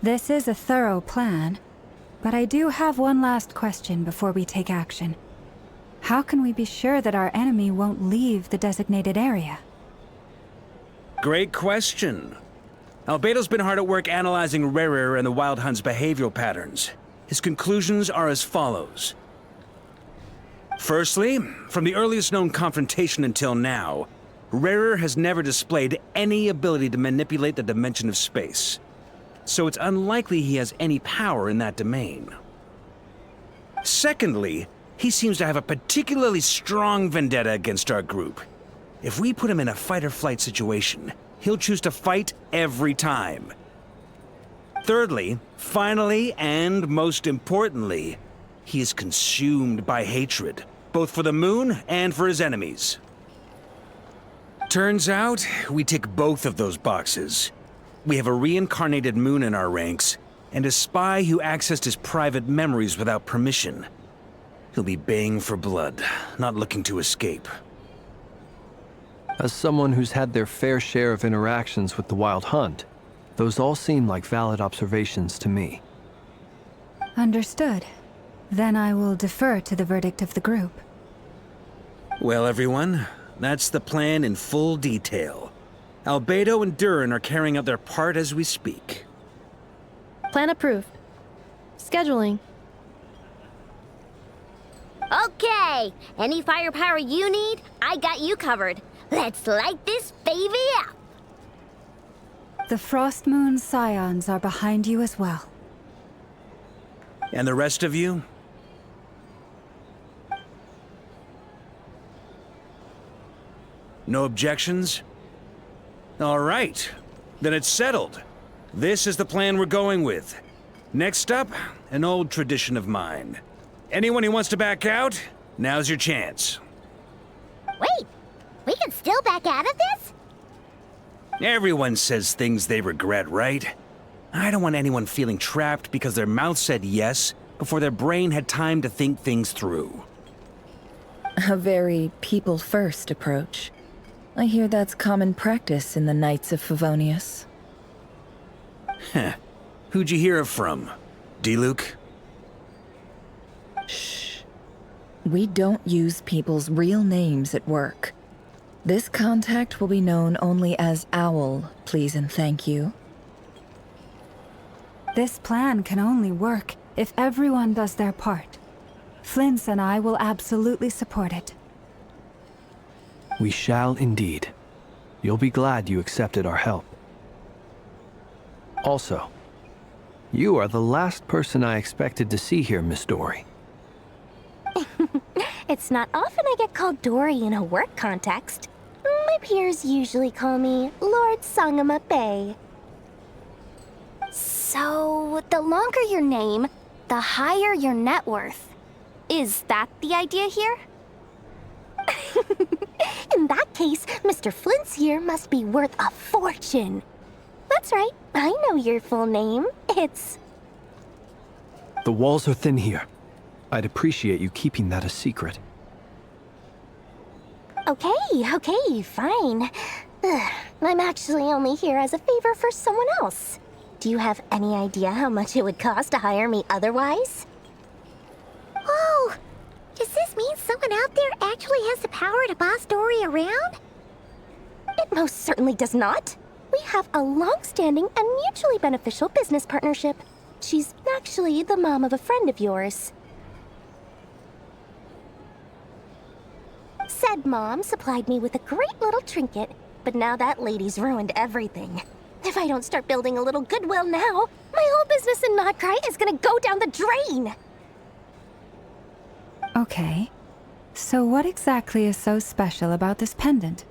This is a thorough plan, but I do have one last question before we take action. How can we be sure that our enemy won't leave the designated area? Great question. Albedo's been hard at work analyzing Rerir and the Wild Hunt's behavioral patterns. His conclusions are as follows. Firstly, from the earliest known confrontation until now, Rerir has never displayed any ability to manipulate the dimension of space. So it's unlikely he has any power in that domain. Secondly, he seems to have a particularly strong vendetta against our group. If we put him in a fight-or-flight situation, he'll choose to fight every time. Thirdly, finally, and most importantly, he is consumed by hatred, both for the moon and for his enemies. Turns out, we tick both of those boxes. We have a reincarnated moon in our ranks, and a spy who accessed his private memories without permission. He'll be baying for blood, not looking to escape. As someone who's had their fair share of interactions with the Wild Hunt, those all seem like valid observations to me. Understood. Then I will defer to the verdict of the group. Well, everyone, that's the plan in full detail. Albedo and Durin are carrying out their part as we speak. Plan approved. Scheduling. Okay, any firepower you need, I got you covered. Let's light this baby up! The Frost Moon Scions are behind you as well. And the rest of you? No objections? All right, then it's settled. This is the plan we're going with. Next up, an old tradition of mine. Anyone who wants to back out, now's your chance. Wait, we can still back out of this? Everyone says things they regret, right? I don't want anyone feeling trapped because their mouth said yes before their brain had time to think things through. A very people-first approach. I hear that's common practice in the Knights of Favonius. Heh. Who'd you hear it from? D-Luke? Shh. We don't use people's real names at work. This contact will be known only as Owl, please and thank you. This plan can only work if everyone does their part. Flint's and I will absolutely support it. We shall indeed. You'll be glad you accepted our help. Also, you are the last person I expected to see here, Miss Dory. It's not often I get called Dory in a work context. My peers usually call me Lord Sangama Bay. So, the longer your name, the higher your net worth. Is that the idea here? In that case, Mr. Flint's here must be worth a fortune. That's right, I know your full name. It's... The walls are thin here. I'd appreciate you keeping that a secret. Okay, fine. Ugh, I'm actually only here as a favor for someone else. Do you have any idea how much it would cost to hire me otherwise? Oh, does this mean someone out there actually has the power to boss Dory around? It most certainly does not. We have a long-standing and mutually beneficial business partnership. She's actually the mom of a friend of yours. Said mom supplied me with a great little trinket, but now that lady's ruined everything. If I don't start building a little goodwill now, my whole business in Nod-Krai is gonna go down the drain! Okay. So what exactly is so special about this pendant?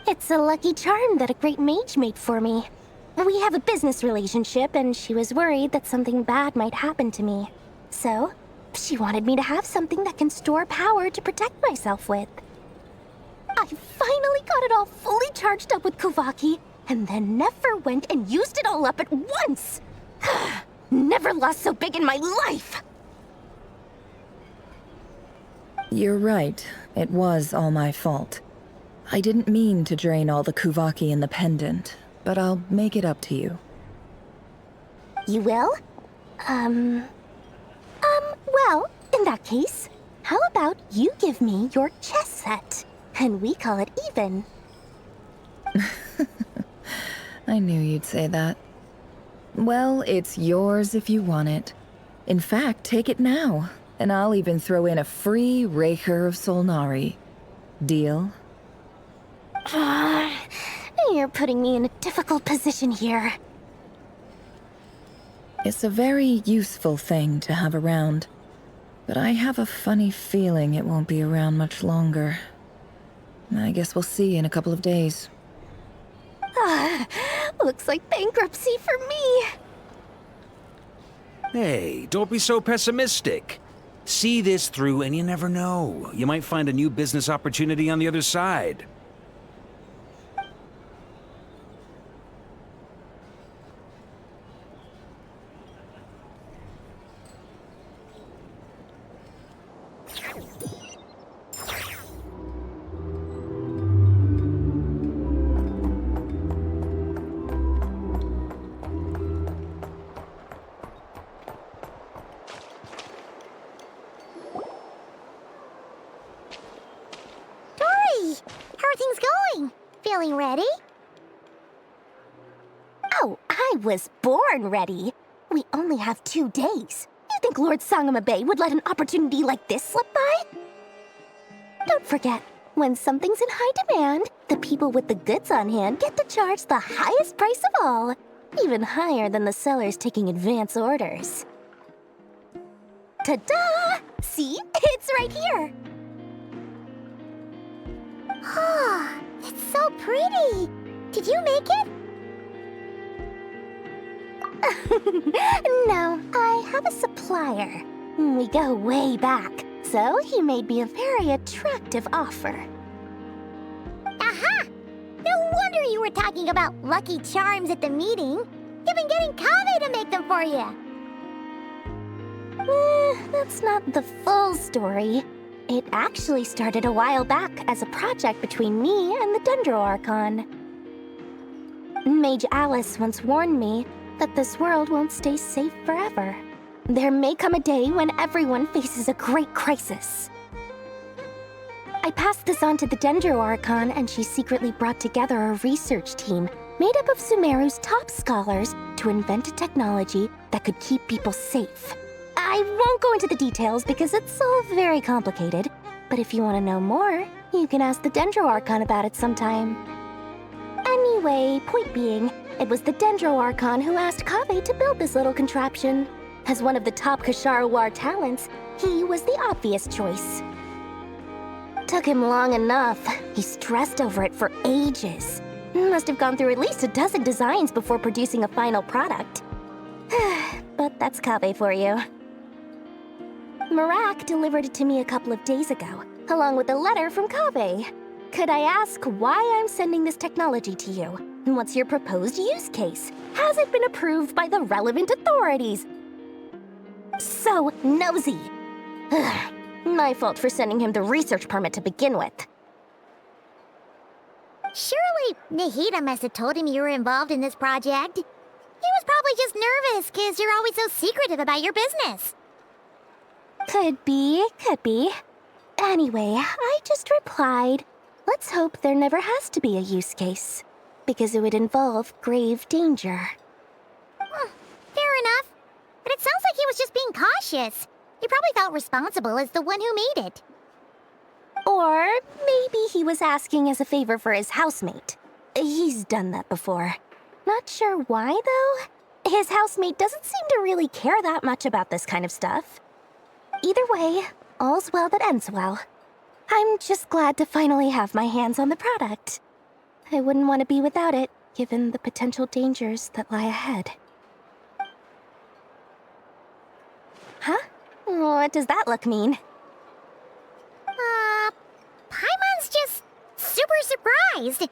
It's a lucky charm that a great mage made for me. We have a business relationship, and she was worried that something bad might happen to me. So, she wanted me to have something that can store power to protect myself with. I finally got it all fully charged up with Kuvaki, and then never went and used it all up at once! Never lost so big in my life! You're right. It was all my fault. I didn't mean to drain all the Kuvaki in the pendant, but I'll make it up to you. You will? Well, in that case, how about you give me your chess set, and we call it even? I knew you'd say that. Well, it's yours if you want it. In fact, take it now, and I'll even throw in a free Rerir of Solnari. Deal? You're putting me in a difficult position here. It's a very useful thing to have around, but I have a funny feeling it won't be around much longer. I guess we'll see in a couple of days. Looks like bankruptcy for me. Hey, don't be so pessimistic. See this through and you never know. You might find a new business opportunity on the other side. How are things going? Feeling ready? Oh, I was born ready. We only have 2 days. You think Lord Sangamabe would let an opportunity like this slip by? Don't forget, when something's in high demand, the people with the goods on hand get to charge the highest price of all, even higher than the sellers taking advance orders. Ta-da! See? It's right here. Oh, it's so pretty! Did you make it? No, I have a supplier. We go way back, so he made me a very attractive offer. Aha! No wonder you were talking about Lucky Charms at the meeting. You've been getting Kave to make them for you. That's not the full story. It actually started a while back as a project between me and the Dendro Archon. Mage Alice once warned me that this world won't stay safe forever. There may come a day when everyone faces a great crisis. I passed this on to the Dendro Archon, and she secretly brought together a research team made up of Sumeru's top scholars to invent a technology that could keep people safe. I won't go into the details because it's all very complicated, but if you want to know more, you can ask the Dendro Archon about it sometime. Anyway, point being, it was the Dendro Archon who asked Kave to build this little contraption. As one of the top Kasharawar talents, he was the obvious choice. Took him long enough. He stressed over it for ages. Must have gone through at least a dozen designs before producing a final product. But that's Kave for you. Marak delivered it to me a couple of days ago, along with a letter from Kave. Could I ask why I'm sending this technology to you? And what's your proposed use case? Has it been approved by the relevant authorities? So nosy. My fault for sending him the research permit to begin with. Surely Nahida must have told him you were involved in this project. He was probably just nervous because you're always so secretive about your business. Could be. Anyway, I just replied, let's hope there never has to be a use case, because it would involve grave danger. Fair enough. But it sounds like he was just being cautious. He probably felt responsible as the one who made it. Or maybe he was asking as a favor for his housemate. He's done that before. Not sure why, though. His housemate doesn't seem to really care that much about this kind of stuff. Either way, all's well that ends well. I'm just glad to finally have my hands on the product. I wouldn't want to be without it, given the potential dangers that lie ahead. Huh? What does that look mean? Paimon's just super surprised.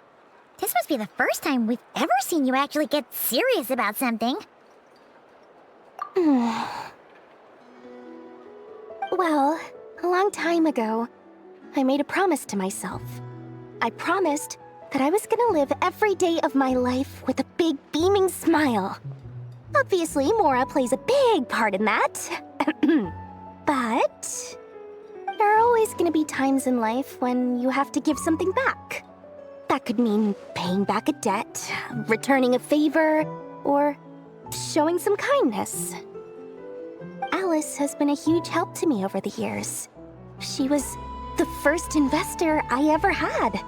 This must be the first time we've ever seen you actually get serious about something. Well, a long time ago, I made a promise to myself. I promised that I was gonna live every day of my life with a big beaming smile. Obviously, Mora plays a big part in that. But there are always gonna be times in life when you have to give something back. That could mean paying back a debt, returning a favor, or showing some kindness. Alice has been a huge help to me over the years. She was the first investor I ever had.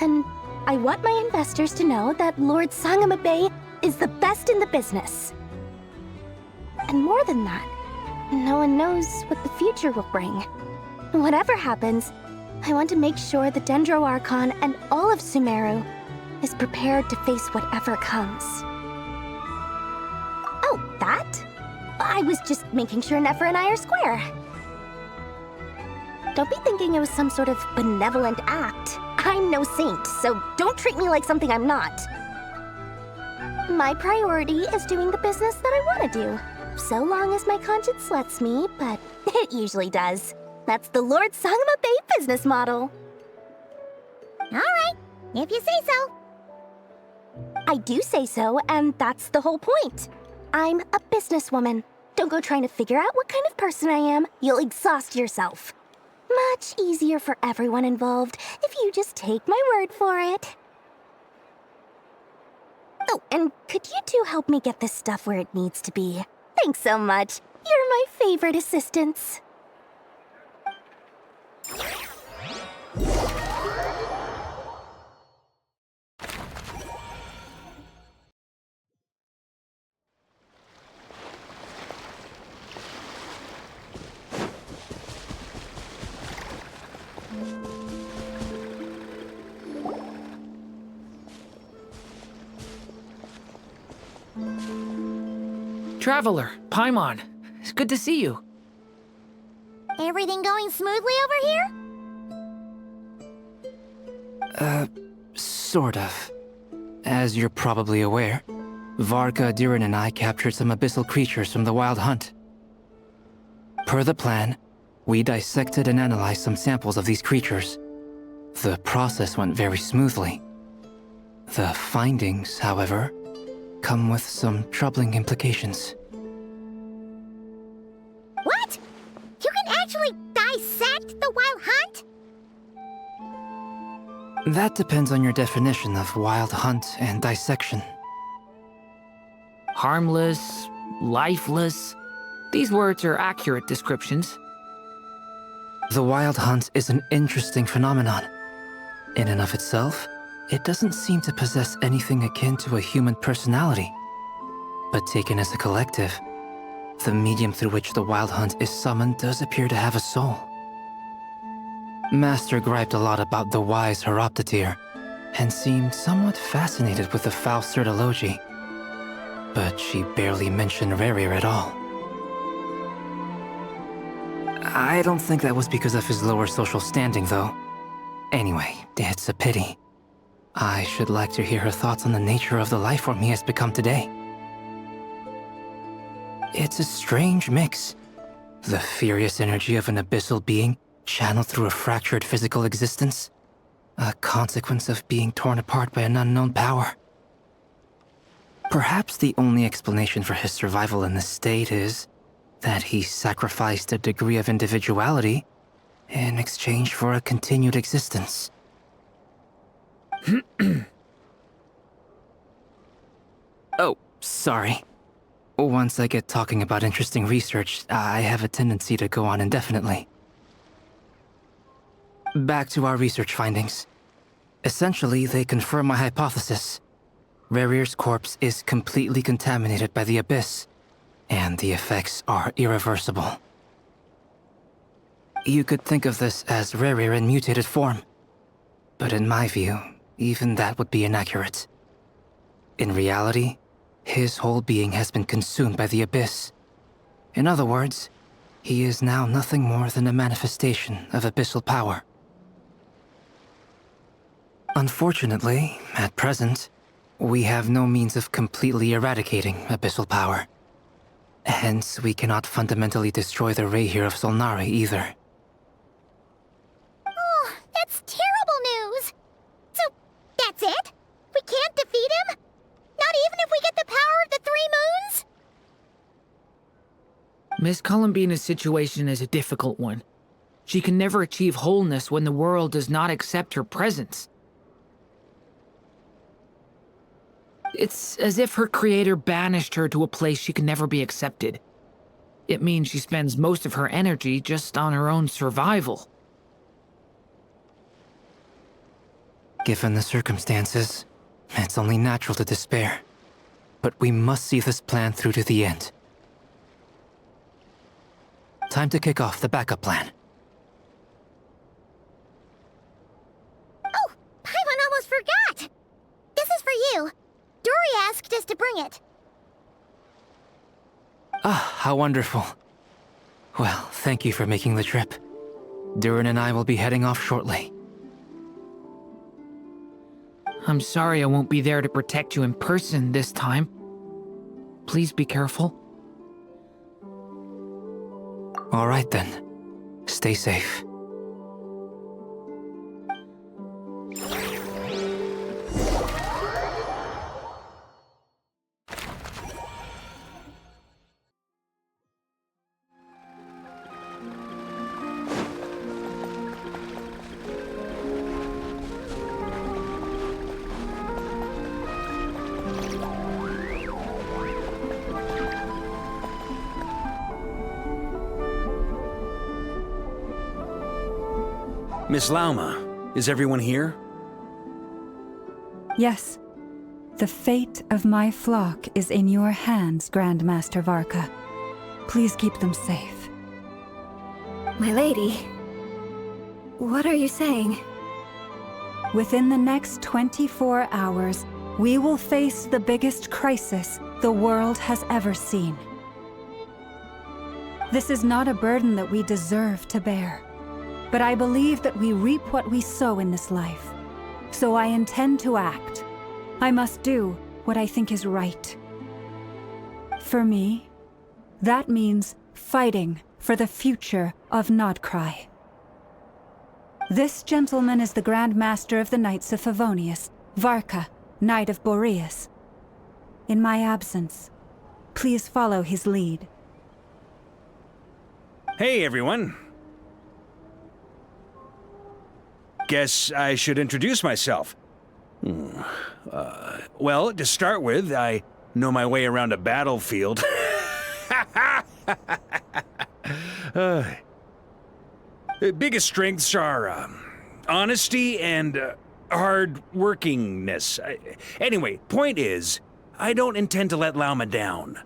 And I want my investors to know that Lord Sangamabe is the best in the business. And more than that, no one knows what the future will bring. Whatever happens, I want to make sure the Dendro Archon and all of Sumeru is prepared to face whatever comes. Oh, that? I was just making sure Nefer and I are square. Don't be thinking it was some sort of benevolent act. I'm no saint, so don't treat me like something I'm not. My priority is doing the business that I want to do, so long as my conscience lets me, but it usually does. That's the Lord Sangamabe business model. Alright, if you say so. I do say so, and that's the whole point. I'm a businesswoman. Don't go trying to figure out what kind of person I am. You'll exhaust yourself. Much easier for everyone involved if you just take my word for it. Oh, and could you two help me get this stuff where it needs to be? Thanks so much. You're my favorite assistants. Traveler, Paimon, it's good to see you. Everything going smoothly over here? Sort of. As you're probably aware, Varka, Diren, and I captured some abyssal creatures from the Wild Hunt. Per the plan, we dissected and analyzed some samples of these creatures. The process went very smoothly. The findings, however, come with some troubling implications. What? You can actually dissect the Wild Hunt? That depends on your definition of Wild Hunt and dissection. Harmless, lifeless. These words are accurate descriptions. The Wild Hunt is an interesting phenomenon. In and of itself, it doesn't seem to possess anything akin to a human personality. But taken as a collective, the medium through which the Wild Hunt is summoned does appear to have a soul. Master griped a lot about the wise Horoptatyr, and seemed somewhat fascinated with the Faust Certology. But she barely mentioned Rerir at all. I don't think that was because of his lower social standing, though. Anyway, it's a pity. I should like to hear her thoughts on the nature of the life form he has become today. It's a strange mix. The furious energy of an abyssal being channeled through a fractured physical existence. A consequence of being torn apart by an unknown power. Perhaps the only explanation for his survival in this state is that he sacrificed a degree of individuality in exchange for a continued existence. Oh, sorry. Once I get talking about interesting research, I have a tendency to go on indefinitely. Back to our research findings. Essentially, they confirm my hypothesis. Rerir's corpse is completely contaminated by the Abyss, and the effects are irreversible. You could think of this as Rerir in mutated form. But in my view, even that would be inaccurate. In reality, his whole being has been consumed by the Abyss. In other words, he is now nothing more than a manifestation of abyssal power. Unfortunately, at present, we have no means of completely eradicating abyssal power. Hence, we cannot fundamentally destroy the Rerir of Solnari either. Oh, that's terrible news! So, that's it? We can't defeat him? Not even if we get the power of the 3 moons? Miss Columbina's situation is a difficult one. She can never achieve wholeness when the world does not accept her presence. It's as if her creator banished her to a place she can never be accepted. It means she spends most of her energy just on her own survival. Given the circumstances, it's only natural to despair. But we must see this plan through to the end. Time to kick off the backup plan. Oh, Paimon almost forgot! This is for you. Dory asked us to bring it. Ah, how wonderful. Well, thank you for making the trip. Durin and I will be heading off shortly. I'm sorry I won't be there to protect you in person this time. Please be careful. All right then. Stay safe. Miss Lauma, is everyone here? Yes. The fate of my flock is in your hands, Grandmaster Varka. Please keep them safe. My lady, what are you saying? Within the next 24 hours, we will face the biggest crisis the world has ever seen. This is not a burden that we deserve to bear. But I believe that we reap what we sow in this life. So I intend to act. I must do what I think is right. For me, that means fighting for the future of Nod-Krai. This gentleman is the Grand Master of the Knights of Favonius, Varka, Knight of Boreas. In my absence, please follow his lead. Hey, everyone. Guess I should introduce myself. Well, to start with, I know my way around a battlefield. Biggest strengths are honesty and hard-workingness. Anyway, point is, I don't intend to let Lauma down.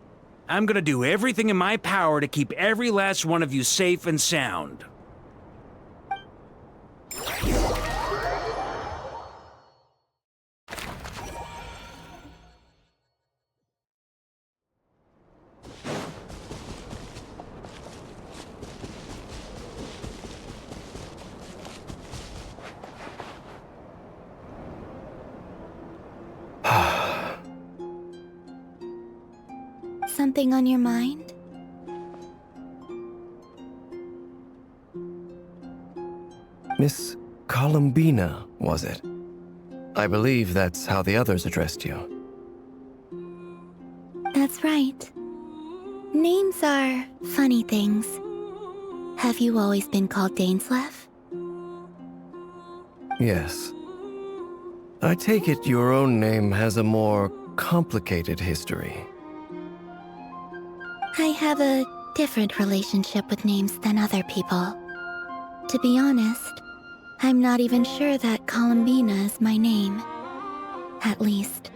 I'm gonna do everything in my power to keep every last one of you safe and sound. Something on your mind? Miss Columbina, was it? I believe that's how the others addressed you. That's right. Names are funny things. Have you always been called Dainslev? Yes. I take it your own name has a more complicated history. I have a different relationship with names than other people. To be honest, I'm not even sure that Columbina is my name. At least,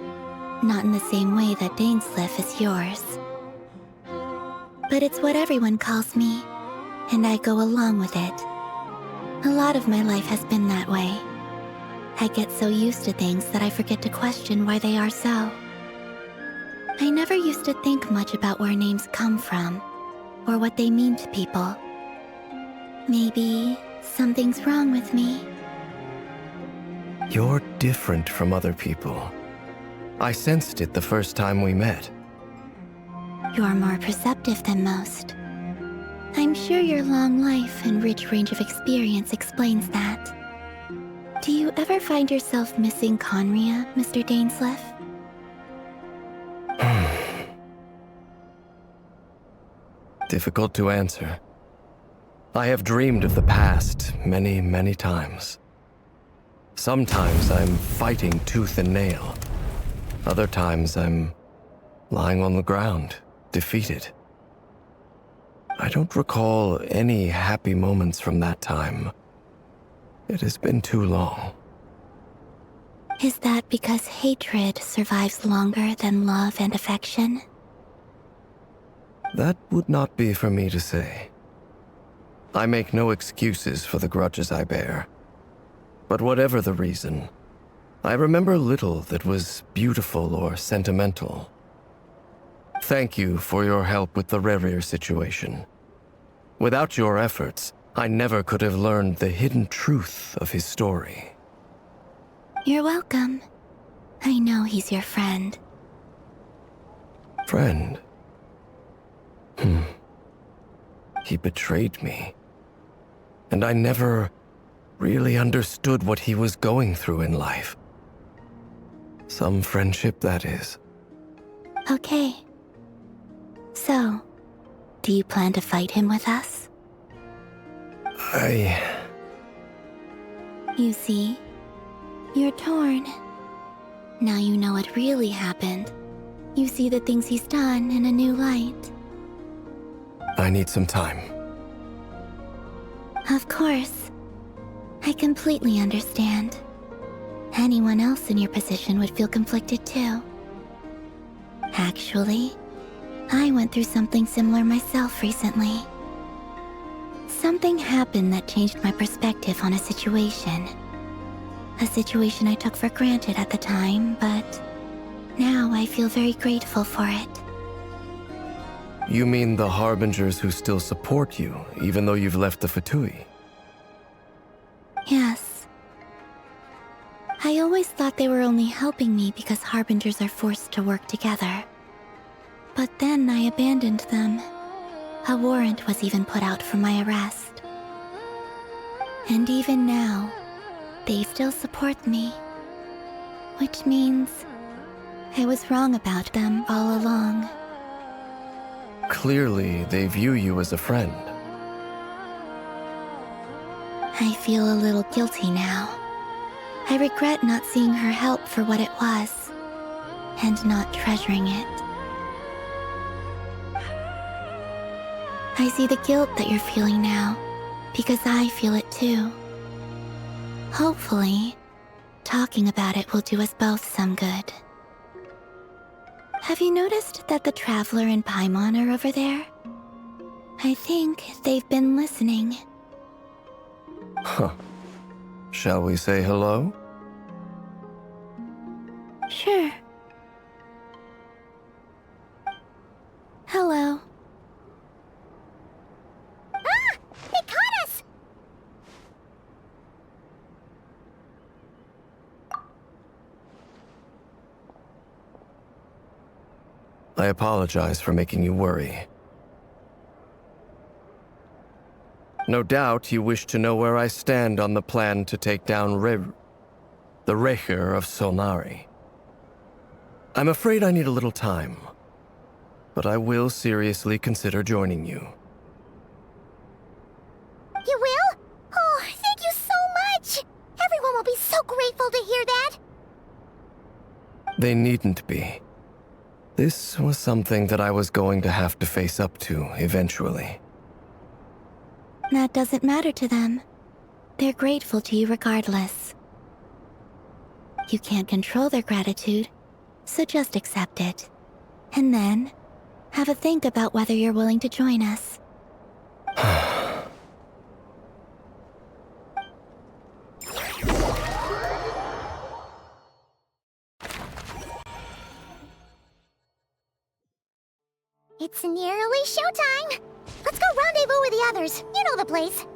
not in the same way that Dainslev is yours. But it's what everyone calls me, and I go along with it. A lot of my life has been that way. I get so used to things that I forget to question why they are so. I never used to think much about where names come from, or what they mean to people. Maybe something's wrong with me. You're different from other people. I sensed it the first time we met. You're more perceptive than most. I'm sure your long life and rich range of experience explains that. Do you ever find yourself missing Conria, Mr. Dainslev? Difficult to answer. I have dreamed of the past many, many times. Sometimes I'm fighting tooth and nail. Other times I'm lying on the ground, defeated. I don't recall any happy moments from that time. It has been too long. Is that because hatred survives longer than love and affection? That would not be for me to say. I make no excuses for the grudges I bear. But whatever the reason, I remember little that was beautiful or sentimental. Thank you for your help with the Rerir situation. Without your efforts, I never could have learned the hidden truth of his story. You're welcome. I know he's your friend. Friend? He betrayed me. And I never really understood what he was going through in life. Some friendship, that is. Okay. So, do you plan to fight him with us? You see, you're torn. Now you know what really happened. You see the things he's done in a new light. I need some time. Of course. I completely understand. Anyone else in your position would feel conflicted too. Actually, I went through something similar myself recently. Something happened that changed my perspective on a situation. A situation I took for granted at the time, but now I feel very grateful for it. You mean the Harbingers who still support you, even though you've left the Fatui? Yes. I always thought they were only helping me because Harbingers are forced to work together. But then I abandoned them. A warrant was even put out for my arrest. And even now, they still support me. Which means I was wrong about them all along. Clearly, they view you as a friend. I feel a little guilty now. I regret not seeing her help for what it was, and not treasuring it. I see the guilt that you're feeling now, because I feel it too. Hopefully, talking about it will do us both some good. Have you noticed that the Traveler and Paimon are over there? I think they've been listening. Huh. Shall we say hello? Sure. Hello. Ah! They caught us! I apologize for making you worry. No doubt you wish to know where I stand on the plan to take down the Rerir of Solnari. I'm afraid I need a little time, but I will seriously consider joining you. You will? Oh, thank you so much! Everyone will be so grateful to hear that! They needn't be. This was something that I was going to have to face up to eventually. That doesn't matter to them. They're grateful to you regardless. You can't control their gratitude, so just accept it. And then, have a think about whether you're willing to join us. It's nearly showtime! Let's go rendezvous with the others. You know the place.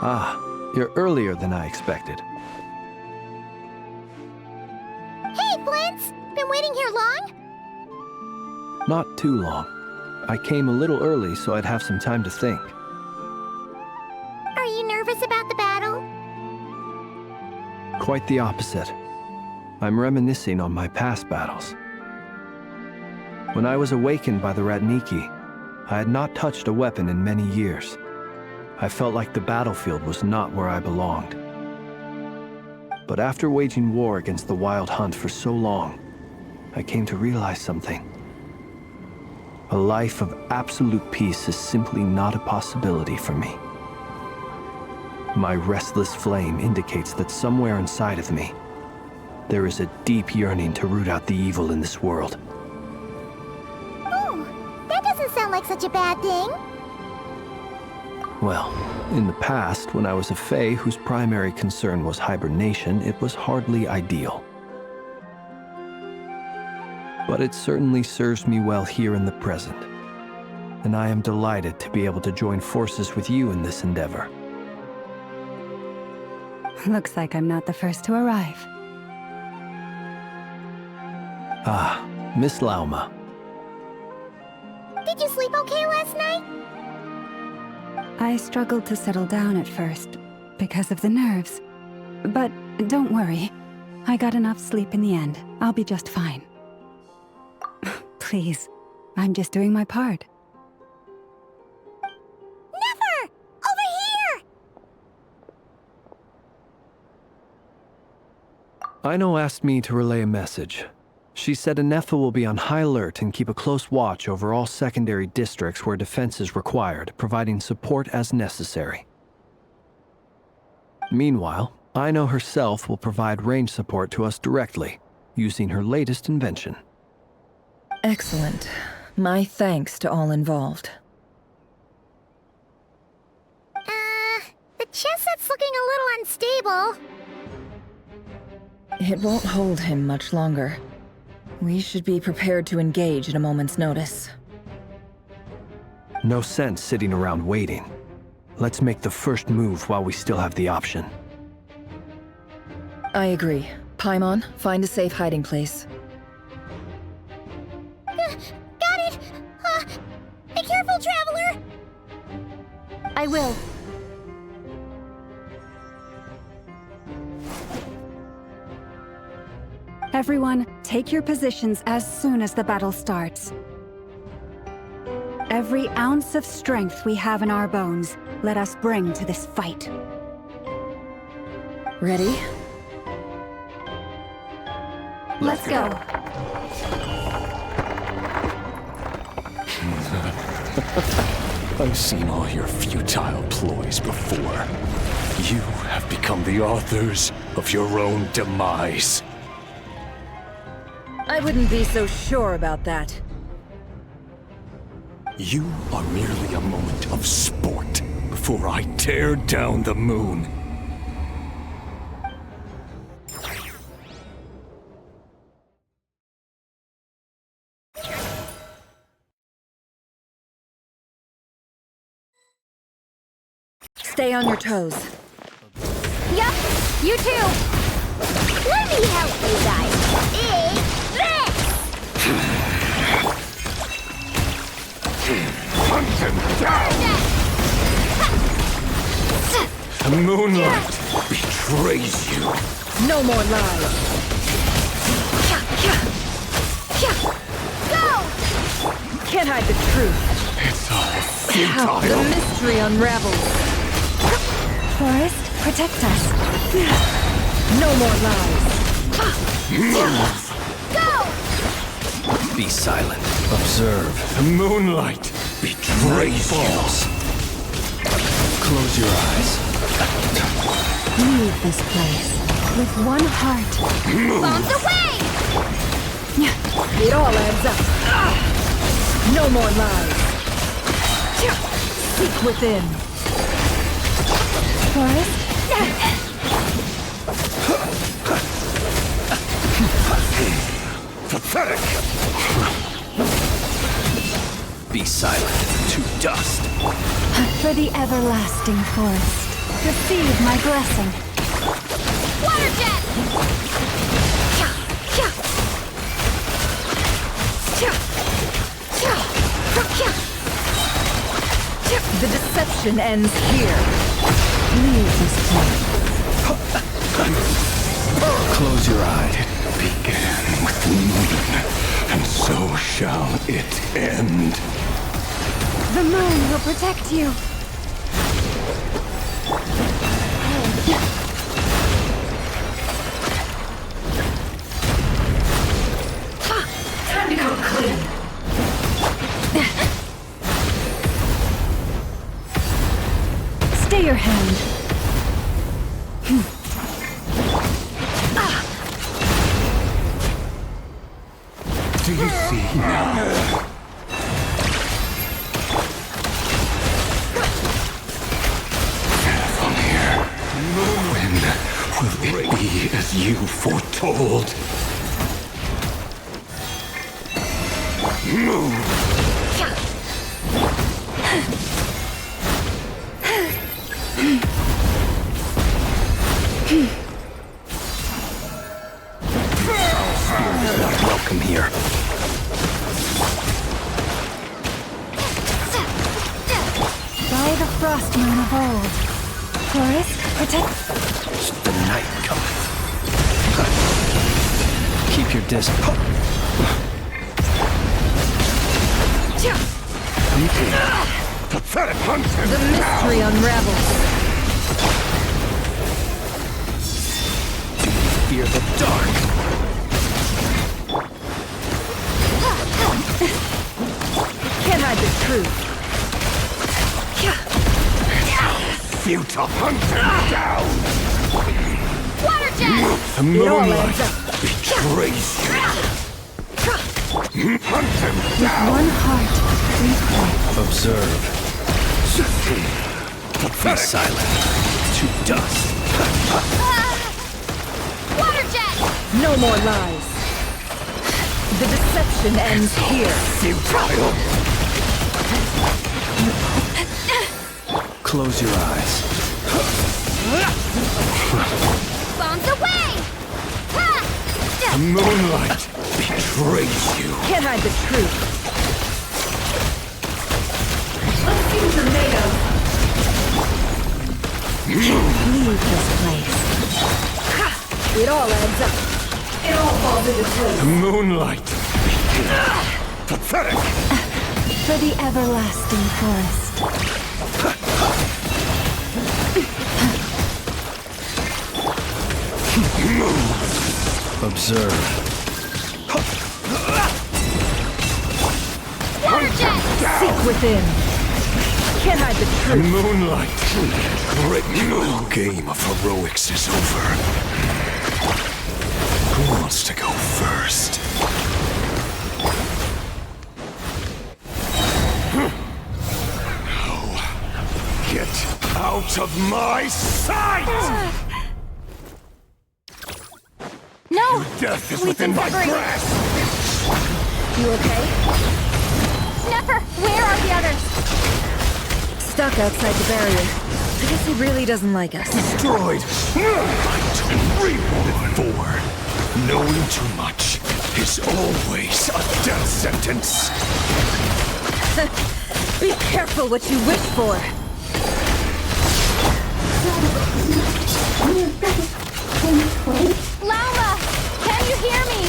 Ah, you're earlier than I expected. Hey, Flint's! Been waiting here long? Not too long. I came a little early so I'd have some time to think. Are you nervous about the battle? Quite the opposite. I'm reminiscing on my past battles. When I was awakened by the Ratniki, I had not touched a weapon in many years. I felt like the battlefield was not where I belonged. But after waging war against the Wild Hunt for so long, I came to realize something. A life of absolute peace is simply not a possibility for me. My restless flame indicates that somewhere inside of me, there is a deep yearning to root out the evil in this world. Oh, that doesn't sound like such a bad thing. Well, in the past, when I was a Fae whose primary concern was hibernation, it was hardly ideal. But it certainly serves me well here in the present, and I am delighted to be able to join forces with you in this endeavor. Looks like I'm not the first to arrive. Ah, Miss Lauma. Did you sleep okay last night? I struggled to settle down at first, because of the nerves. But don't worry. I got enough sleep in the end. I'll be just fine. Please, I'm just doing my part. Never! Over here! Aino asked me to relay a message. She said Anefa will be on high alert and keep a close watch over all secondary districts where defense is required, providing support as necessary. Meanwhile, Aino herself will provide range support to us directly, using her latest invention. Excellent. My thanks to all involved. The chess set's looking a little unstable. It won't hold him much longer. We should be prepared to engage at a moment's notice. No sense sitting around waiting. Let's make the first move while we still have the option. I agree. Paimon, find a safe hiding place. Got it! Be careful, Traveler! I will. Everyone, take your positions as soon as the battle starts. Every ounce of strength we have in our bones, let us bring to this fight. Ready? Let's go. I've seen all your futile ploys before. You have become the authors of your own demise. I wouldn't be so sure about that. You are merely a moment of sport before I tear down the moon. Stay on your toes. Yup, you too! Let me help you guys! It's this! Hunt them down! The moonlight betrays you. No more lies. Go! Can't hide the truth. It's all How the futile. mystery unravels. Forest, protect us. No more lies. Go! Be silent. Observe. The moonlight betrays you. Close your eyes. Leave this place with one heart. Bombs away! It all adds up. No more lies. Seek within. Forest? Pathetic. Be silent. To dust. For the everlasting forest, receive my blessing. Water jet! The deception ends here. Leave this place. Close your eyes. It began with the moon, and so shall it end. The moon will protect you. Time to come clean. Stay your hand. Do you see now? From here, when will it be as you foretold? Move! Not welcome here. By the frost moon of old. Forest, protect. The night cometh. Keep your distance. Pathetic hunt him The mystery unravels. Fear the dark. Can't hide the truth. Futile, hunt him down! Water jet! The moonlight betrays you! Hunt him down! One heart, we pray. Observe. Be silent. To dust. Water jet! No more lies. The deception ends here. Futile! Close your eyes. Bombs away! The moonlight betrays you! Can't hide the truth. Let's see what they're made of. Leave this place. It all adds up. It all falls into place. The moonlight! Pathetic! For the everlasting forest. Observe. Water jet! Seek within. Can't hide the The truth. moonlight! Great new game of heroics is over. Who wants to go first? No. Get out of my sight! No! Death is We've within been my separated. grasp! You okay? Snapper, where are the others? Stuck outside the barrier. I guess he really doesn't like us. Destroyed! Right! Rewarded for. Knowing too much is always a death sentence. Be careful what you wish for. Lauma! Can you hear me?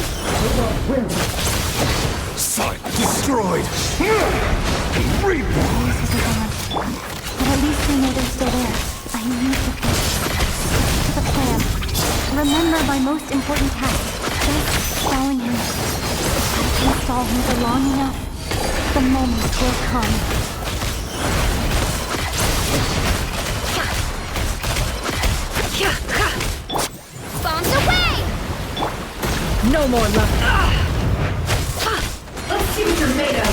Sight destroyed! Reborn! But at least we know they're still there. I need to get to the plan. Remember my most important task. Just following him. I can stall him for long enough. The moment will come. Bombs away! No more luck. Let's see what you're made of.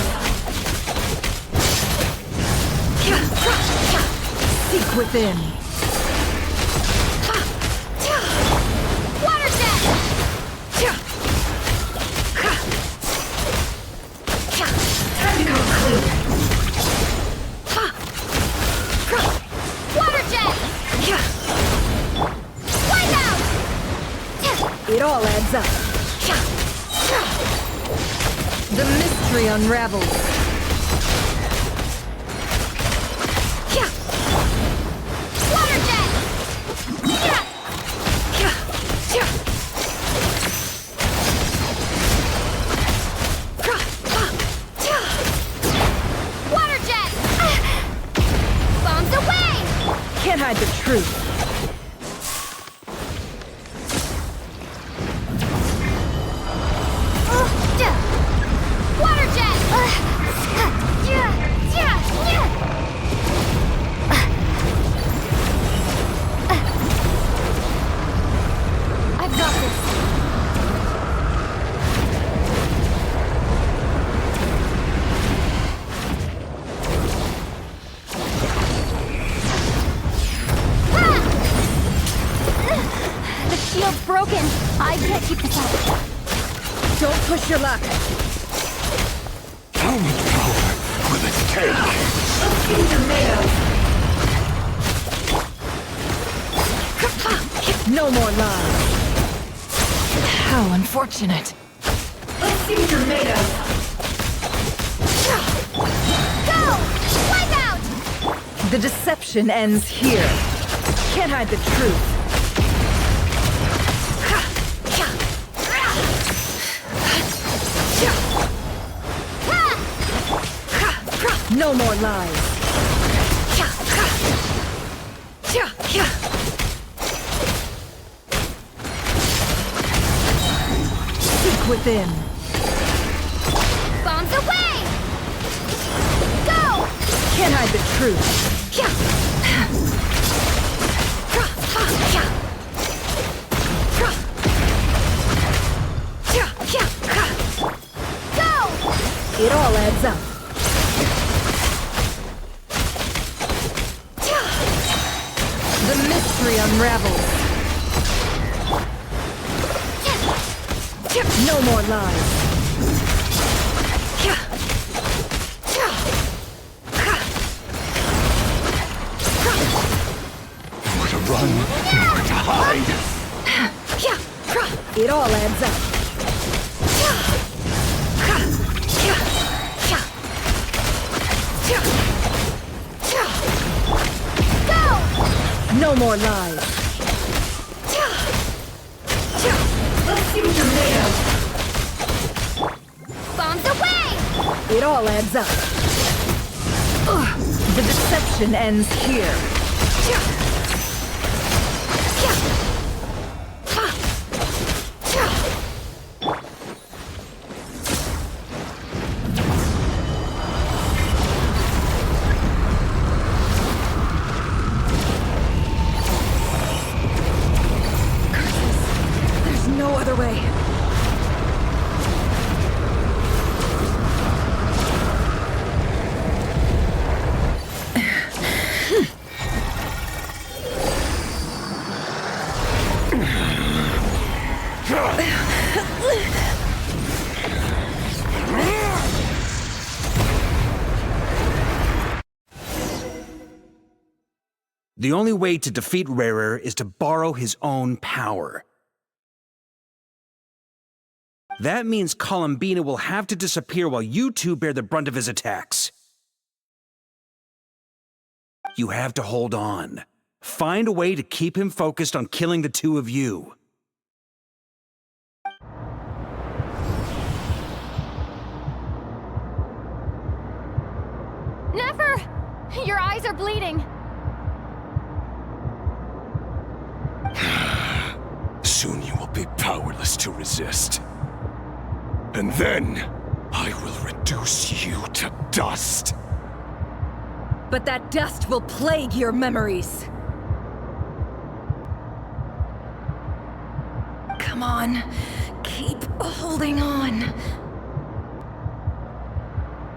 Seek within. Water jet! Time to come clean. Water jet! Wipe out! It all adds up. The mystery unravels. Water jet! hide the truth. Water jet! I've got this. The shield's broken. I can't keep this up. Don't push your luck. How much power will it take? No more lies. How unfortunate. Let's see what you're made of. Go! Wipe out! The deception ends here. Can't hide the truth. No more lies. Seek within. Bombs away! Go! Can't hide the truth. Go! It all adds up. The mystery unravels. No more lies. Nowhere to run, nowhere to hide. It all adds up. No more lies. Let's see what you're made of. Bombs away! It all adds up. The deception ends here. There's no other way. The only way to defeat Rerir is to borrow his own power. That means Columbina will have to disappear while you two bear the brunt of his attacks. You have to hold on. Find a way to keep him focused on killing the two of you. Never! Your eyes are bleeding. Soon you will be powerless to resist. And then, I will reduce you to dust. But that dust will plague your memories. Come on, keep holding on.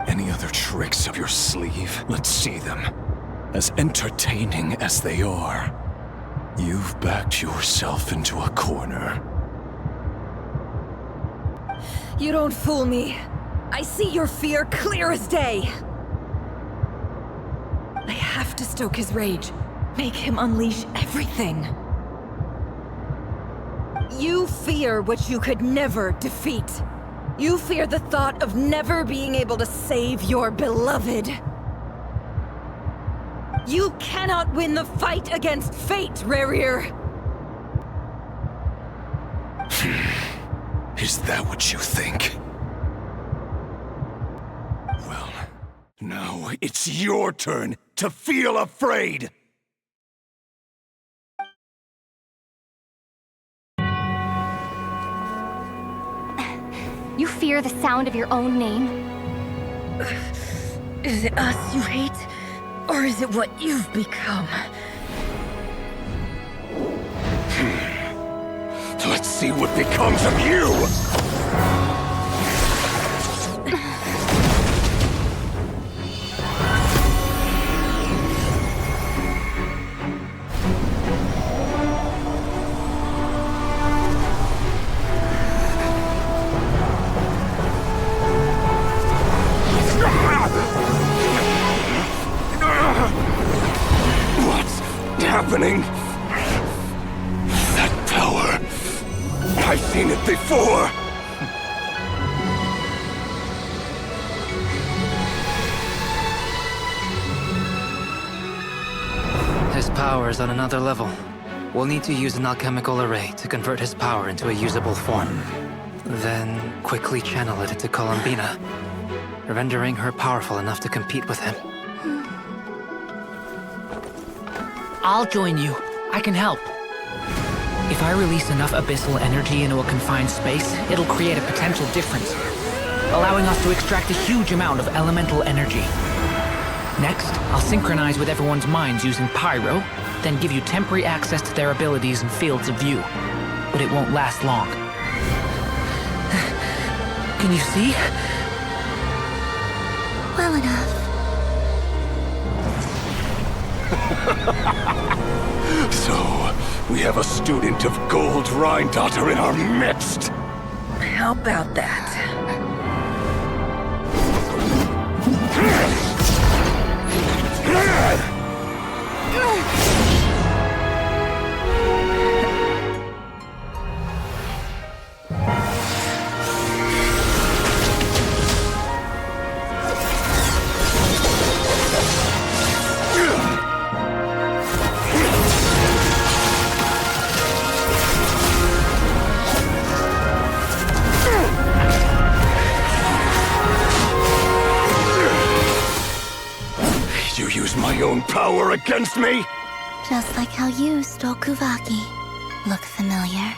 Any other tricks up your sleeve? Let's see them. As entertaining as they are, you've backed yourself into a corner. You don't fool me. I see your fear clear as day. I have to stoke his rage. Make him unleash everything. You fear what you could never defeat. You fear the thought of never being able to save your beloved. You cannot win the fight against fate, Rerir. Is that what you think? Well, now it's your turn to feel afraid! You fear the sound of your own name? Is it us you hate? Or is it what you've become? Let's see what becomes of you! What's happening? That power. I've seen it before! His power is on another level. We'll need to use an alchemical array to convert his power into a usable form. Then quickly channel it into Columbina, rendering her powerful enough to compete with him. I'll join you. I can help. If I release enough abyssal energy into a confined space, it'll create a potential difference, allowing us to extract a huge amount of elemental energy. Next, I'll synchronize with everyone's minds using Pyro, then give you temporary access to their abilities and fields of view. But it won't last long. Can you see? Well enough. So, we have a student of Gold Rheindotter in our midst! How about that? You use my own power against me? Just like how you stole Kuvaki. Look familiar?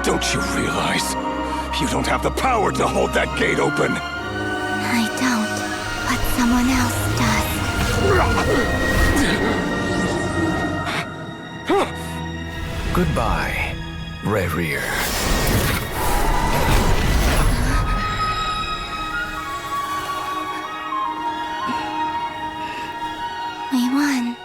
Don't you realize? You don't have the power to hold that gate open! I don't, but someone else does. Goodbye, Rerir. We won.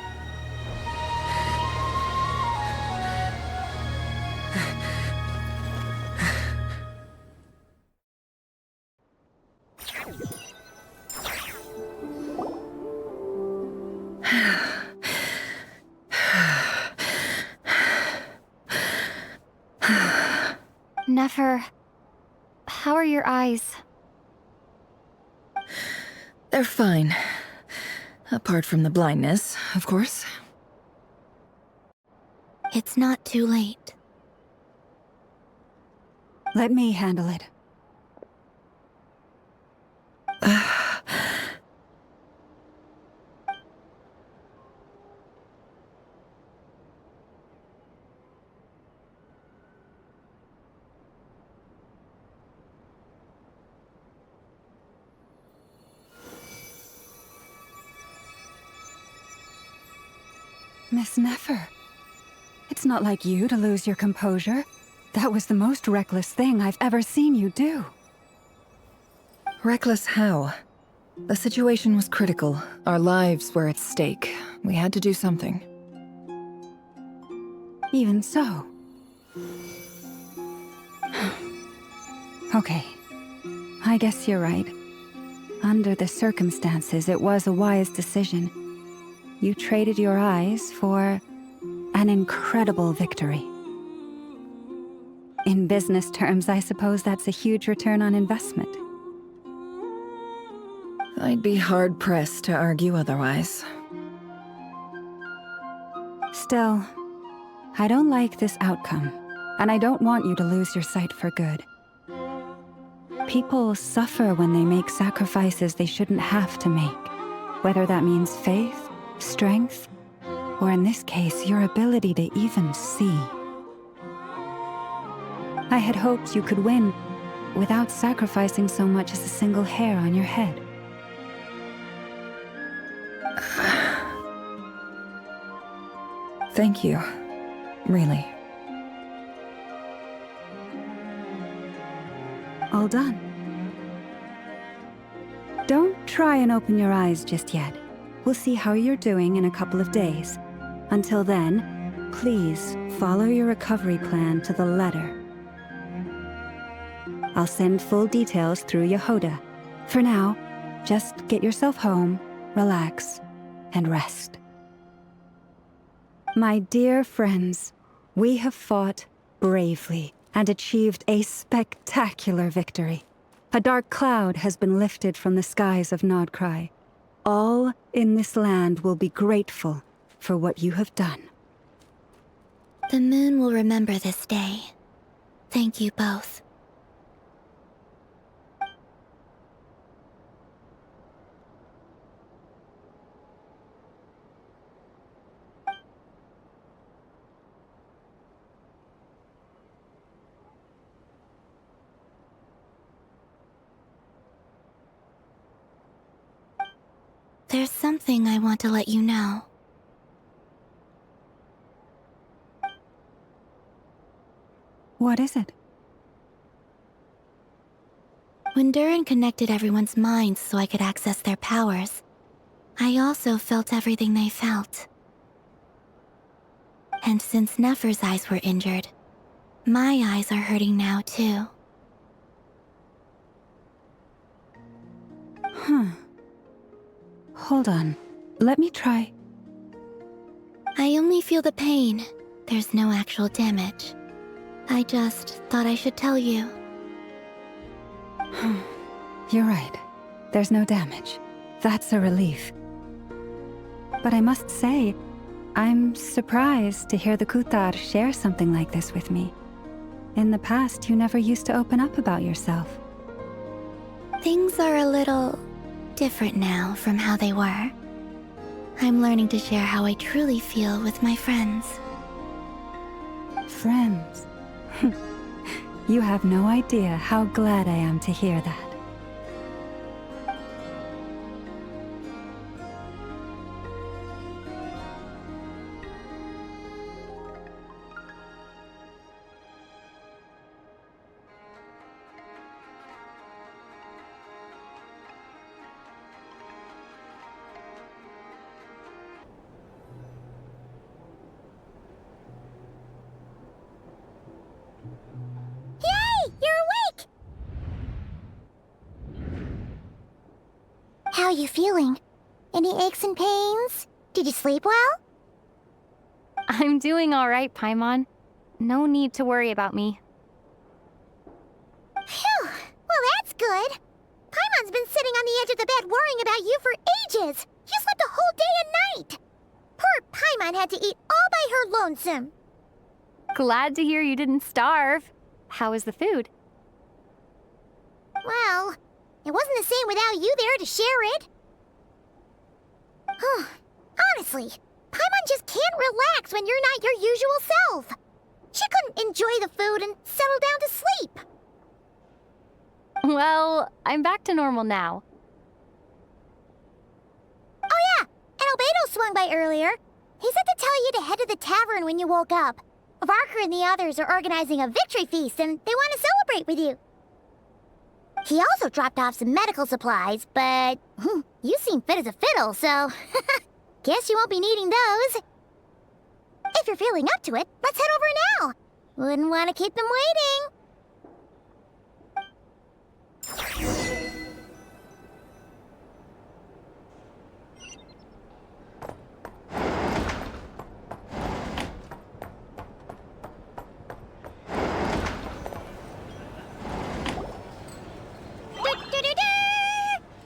Nefer, how are your eyes? They're fine. Apart from the blindness, of course. It's not too late. Let me handle it. Miss Nefer, it's not like you to lose your composure. That was the most reckless thing I've ever seen you do. Reckless how? The situation was critical. Our lives were at stake. We had to do something. Even so. Okay. I guess you're right. Under the circumstances, it was a wise decision. You traded your eyes for an incredible victory. In business terms, I suppose that's a huge return on investment. I'd be hard-pressed to argue otherwise. Still, I don't like this outcome, and I don't want you to lose your sight for good. People suffer when they make sacrifices they shouldn't have to make, whether that means faith, strength, or in this case, your ability to even see. I had hoped you could win without sacrificing so much as a single hair on your head. Thank you. Really. All done. Don't try and open your eyes just yet. We'll see how you're doing in a couple of days. Until then, please follow your recovery plan to the letter. I'll send full details through Yehoda. For now, just get yourself home, relax, and rest. My dear friends, we have fought bravely and achieved a spectacular victory. A dark cloud has been lifted from the skies of Nod-Krai. All in this land will be grateful for what you have done. The moon will remember this day. Thank you both. There's something I want to let you know. What is it? When Durin connected everyone's minds so I could access their powers, I also felt everything they felt. And since Nefer's eyes were injured, my eyes are hurting now too. Huh. Hold on. Let me try. I only feel the pain. There's no actual damage. I just thought I should tell you. You're right. There's no damage. That's a relief. But I must say, I'm surprised to hear the Kutar share something like this with me. In the past, you never used to open up about yourself. Things are a little different now from how they were. I'm learning to share how I truly feel with my friends. Friends? You have no idea how glad I am to hear that. How are you feeling? Any aches and pains? Did you sleep well? I'm doing all right, Paimon. No need to worry about me. Phew! Well, that's good. Paimon's been sitting on the edge of the bed worrying about you for ages. You slept a whole day and night. Poor Paimon had to eat all by her lonesome. Glad to hear you didn't starve. How is the food? Well, it wasn't the same without you there to share it. Honestly, Paimon just can't relax when you're not your usual self. She couldn't enjoy the food and settle down to sleep. Well, I'm back to normal now. Oh yeah, and Albedo swung by earlier. He said to tell you to head to the tavern when you woke up. Varker and the others are organizing a victory feast and they want to celebrate with you. He also dropped off some medical supplies, but you seem fit as a fiddle, so guess you won't be needing those. If you're feeling up to it, let's head over now. Wouldn't want to keep them waiting.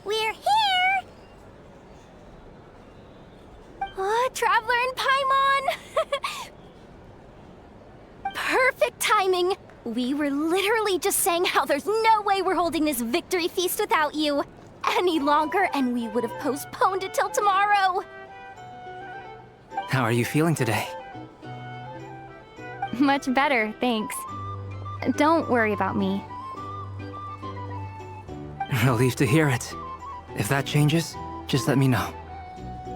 We're here! We were literally just saying how there's no way we're holding this victory feast without you any longer, and we would have postponed it till tomorrow. How are you feeling today? Much better, thanks. Don't worry about me. Relieved to hear it. If that changes, just let me know.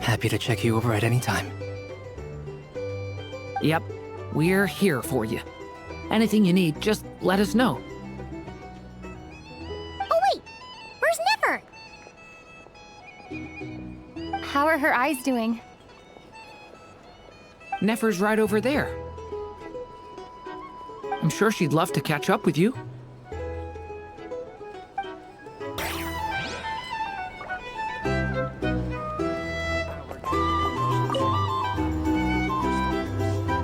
Happy to check you over at any time. Yep, we're here for you. Anything you need, just let us know. Oh wait, where's Nefer? How are her eyes doing? Nefer's right over there. I'm sure she'd love to catch up with you.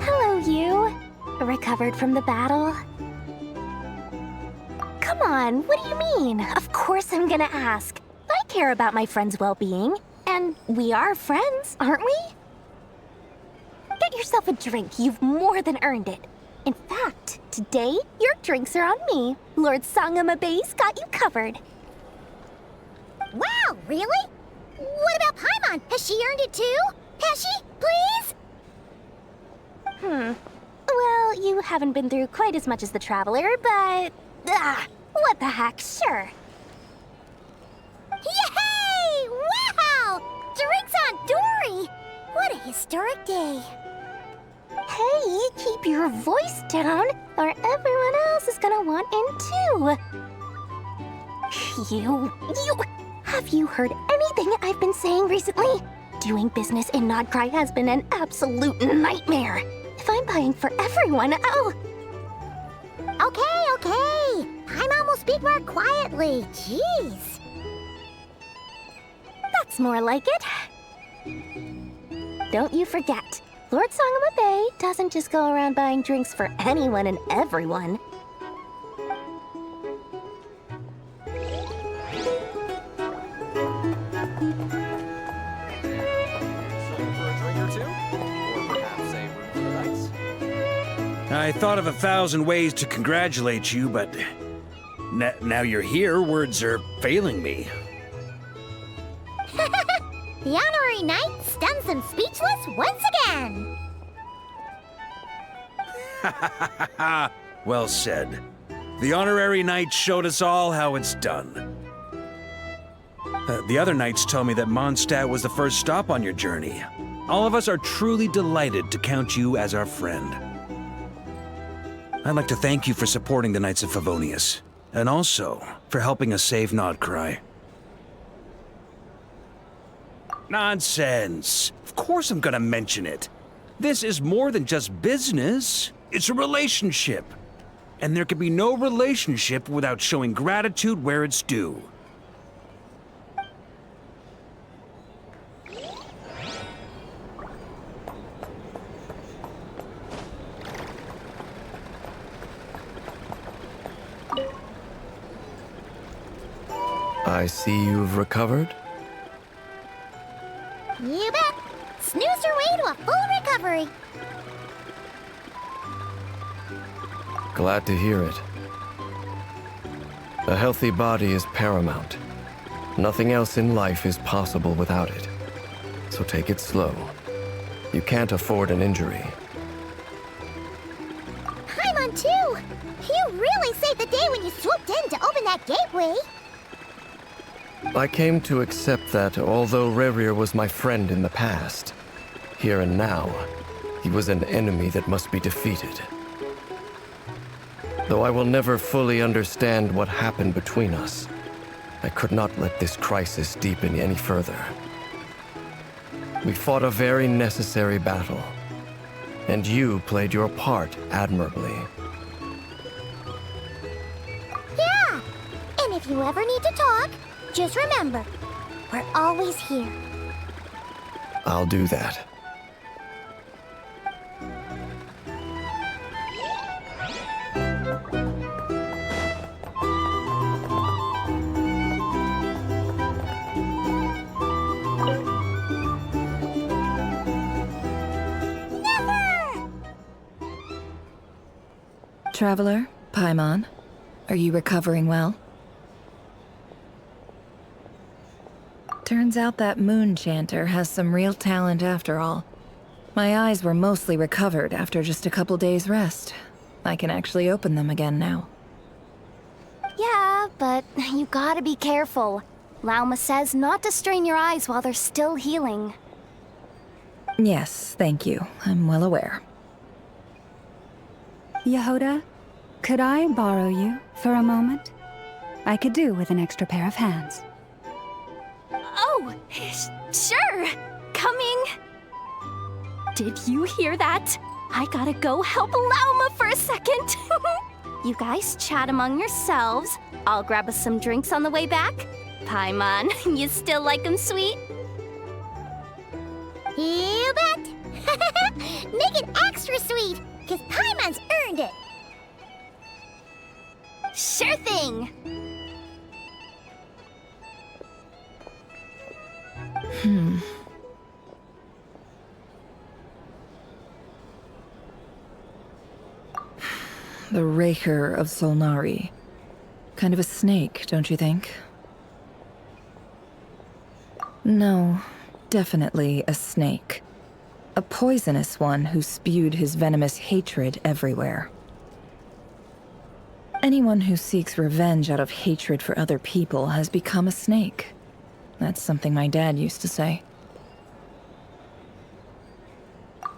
Hello, you. Recovered from the battle? Come on, what do you mean? Of course I'm gonna ask. I care about my friend's well-being. And we are friends, aren't we? Get yourself a drink. You've more than earned it. In fact, today, your drinks are on me. Lord Sangamabe's got you covered. Wow, really? What about Paimon? Has she earned it too? Has she? Please? Well, you haven't been through quite as much as the Traveler, but... what the heck, sure. Yay! Wow! Drinks on Dory! What a historic day. Hey, keep your voice down, or everyone else is gonna want in too. You... Have you heard anything I've been saying recently? Doing business in Nod-Krai has been an absolute nightmare. If I'm buying for everyone, I'll... Okay. Paimon will speak more quietly. Jeez. That's more like it. Don't you forget, Lord Sangamabe doesn't just go around buying drinks for anyone and everyone. I thought of 1,000 ways to congratulate you, but now you're here, words are failing me. The honorary knight stuns them speechless once again. Well said. The honorary knight showed us all how it's done. The other knights told me that Mondstadt was the first stop on your journey. All of us are truly delighted to count you as our friend. I'd like to thank you for supporting the Knights of Favonius, and also for helping us save Nod-Krai. Nonsense! Of course I'm gonna mention it. This is more than just business. It's a relationship. And there can be no relationship without showing gratitude where it's due. I see you've recovered. You bet. Snoozed her way to a full recovery. Glad to hear it. A healthy body is paramount. Nothing else in life is possible without it. So take it slow. You can't afford an injury. Paimon, too. You really saved the day when you swooped in to open that gateway. I came to accept that although Rerir was my friend in the past, here and now, he was an enemy that must be defeated. Though I will never fully understand what happened between us, I could not let this crisis deepen any further. We fought a very necessary battle, and you played your part admirably. Yeah, and if you ever need to talk, just remember, we're always here. I'll do that. Traveler, Paimon, are you recovering well? Turns out that moon chanter has some real talent after all. My eyes were mostly recovered after just a couple days' rest. I can actually open them again now. Yeah, but you gotta be careful. Lauma says not to strain your eyes while they're still healing. Yes, thank you. I'm well aware. Yehoda, could I borrow you for a moment? I could do with an extra pair of hands. Oh, sure. Coming. Did you hear that? I gotta go help Lauma for a second. You guys chat among yourselves. I'll grab us some drinks on the way back. Paimon, you still like 'em sweet? You bet! Make it extra sweet, because Paimon's earned it! Sure thing! The Rerir of Solnari. Kind of a snake, don't you think? No, definitely a snake. A poisonous one who spewed his venomous hatred everywhere. Anyone who seeks revenge out of hatred for other people has become a snake. That's something my dad used to say.